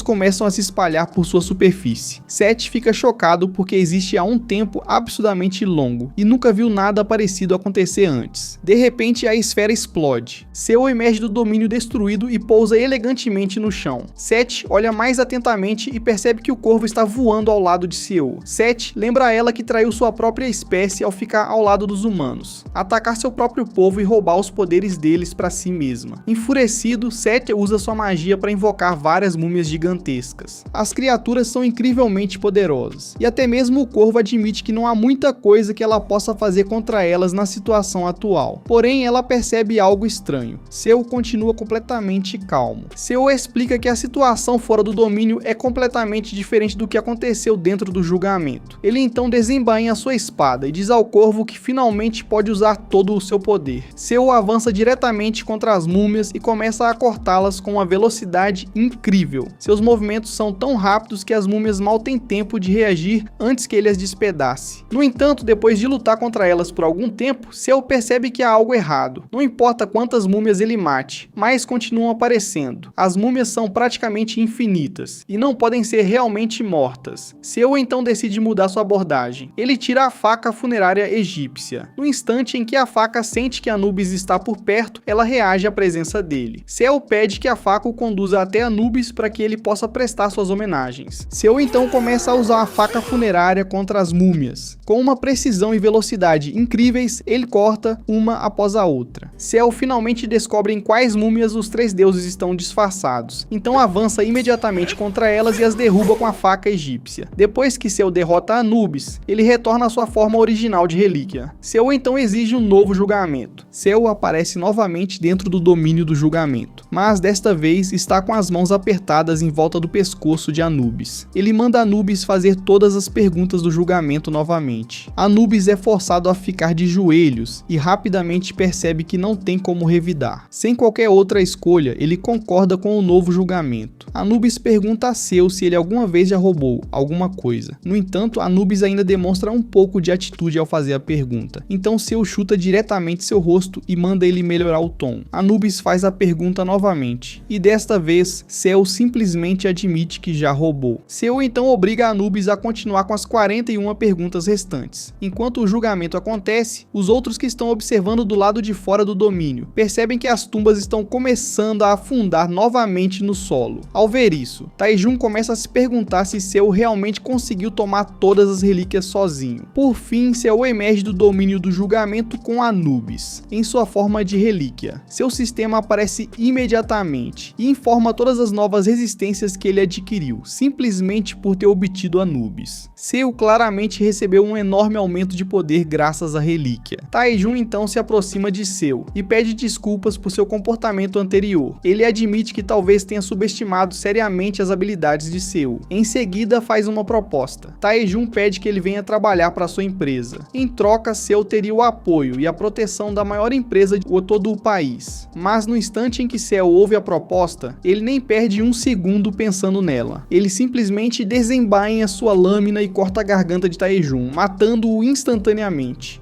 começam a se espalhar por sua superfície. Seth fica chocado porque existe há um tempo absurdamente longo e nunca viu nada parecido acontecer antes. De repente, a esfera explode. Cell emerge do domínio destruído e pousa elegantemente no chão. Seth olha mais atentamente e percebe que o corvo está voando ao lado de Cell. Seth lembra a ela que traiu sua própria espécie ao ficar ao lado dos humanos, atacar seu próprio povo e roubar os poderes deles para si mesma. Enfurecido, Seth usa sua magia para invocar várias múmias gigantescas. As criaturas são incrivelmente poderosas, e até mesmo o corvo admite que não há muita coisa que ela possa fazer contra elas na situação atual. Porém, ela percebe algo estranho. Cell continua completamente calmo. Cell explica que a situação fora do domínio é completamente diferente do que aconteceu dentro do julgamento. Ele então desembainha sua espada e diz ao corvo que finalmente pode usar todo o seu poder. Cell avança diretamente contra as múmias e começa a cortá-las com uma velocidade incrível. Seus movimentos são tão rápidos que as múmias mal têm tempo de reagir antes que ele as despedace. No entanto, depois de lutar contra elas por algum tempo, Cell percebe que há algo errado. Não importa quantas múmias ele mate, mais continuam aparecendo. As múmias são praticamente infinitas e não podem ser realmente mortas. Cell então decide mudar sua abordagem. Ele tira a faca funerária egípcia. No instante em que a faca sente que Anubis está por perto, ela reage à presença dele. Cell pede que a faca o conduza até Anubis para que ele possa prestar suas homenagens. Cell então começa a usar a faca funerária contra as múmias. Com uma precisão e velocidade incríveis, ele corta uma após a outra. Cell finalmente descobre em quais múmias os três deuses estão disfarçados, então avança imediatamente contra elas e as derruba com a faca egípcia. Depois que Cell derrota Anubis, ele retorna à sua forma original de relíquia. Cell então exige um novo julgamento. Cell aparece novamente dentro do domínio do julgamento, mas desta vez está com as mãos apertadas em volta do pescoço de Anubis. Ele manda Anubis fazer todas as perguntas do julgamento novamente. Anubis é forçado a ficar de joelhos e rapidamente percebe que não tem como revidar. Sem qualquer outra escolha, ele concorda com o novo julgamento. Anubis pergunta a Cell se ele alguma vez já roubou alguma coisa. No entanto, Anubis ainda demonstra um pouco de atitude ao fazer a pergunta. Então Cell chuta diretamente seu rosto e manda ele melhorar o tom. Anubis faz a pergunta novamente, e desta vez Cell simplesmente admite que já roubou. Cell então obriga Anubis a continuar com as 41 perguntas restantes. Enquanto o julgamento acontece, os outros que estão observando do lado de fora do domínio percebem que as tumbas estão começando a afundar novamente no solo. Ao ver isso, Taejun começa a se perguntar se Cell realmente conseguiu tomar todas as relíquias sozinho. Por fim, Cell emerge do domínio do julgamento com Anubis, em sua forma de relíquia. Seu sistema aparece imediatamente e informa todas as novas resistências que ele adquiriu, simplesmente por ter obtido Anubis. Cell claramente recebeu um enorme aumento de poder graças à relíquia. Taejun então se aproxima de Cell e pede desculpas por seu comportamento anterior. Ele admite que talvez tenha subestimado seriamente as habilidades de Cell. Em seguida, faz uma proposta. Taejun pede que ele venha trabalhar para sua empresa. Em troca, Cell teria o apoio e a proteção da maior empresa de todo o país. Mas no instante em que Cell ouve a proposta, ele nem perde um segundo pensando nela. Ele simplesmente desembainha sua lâmina e corta a garganta de Taejun, matando-o instantaneamente.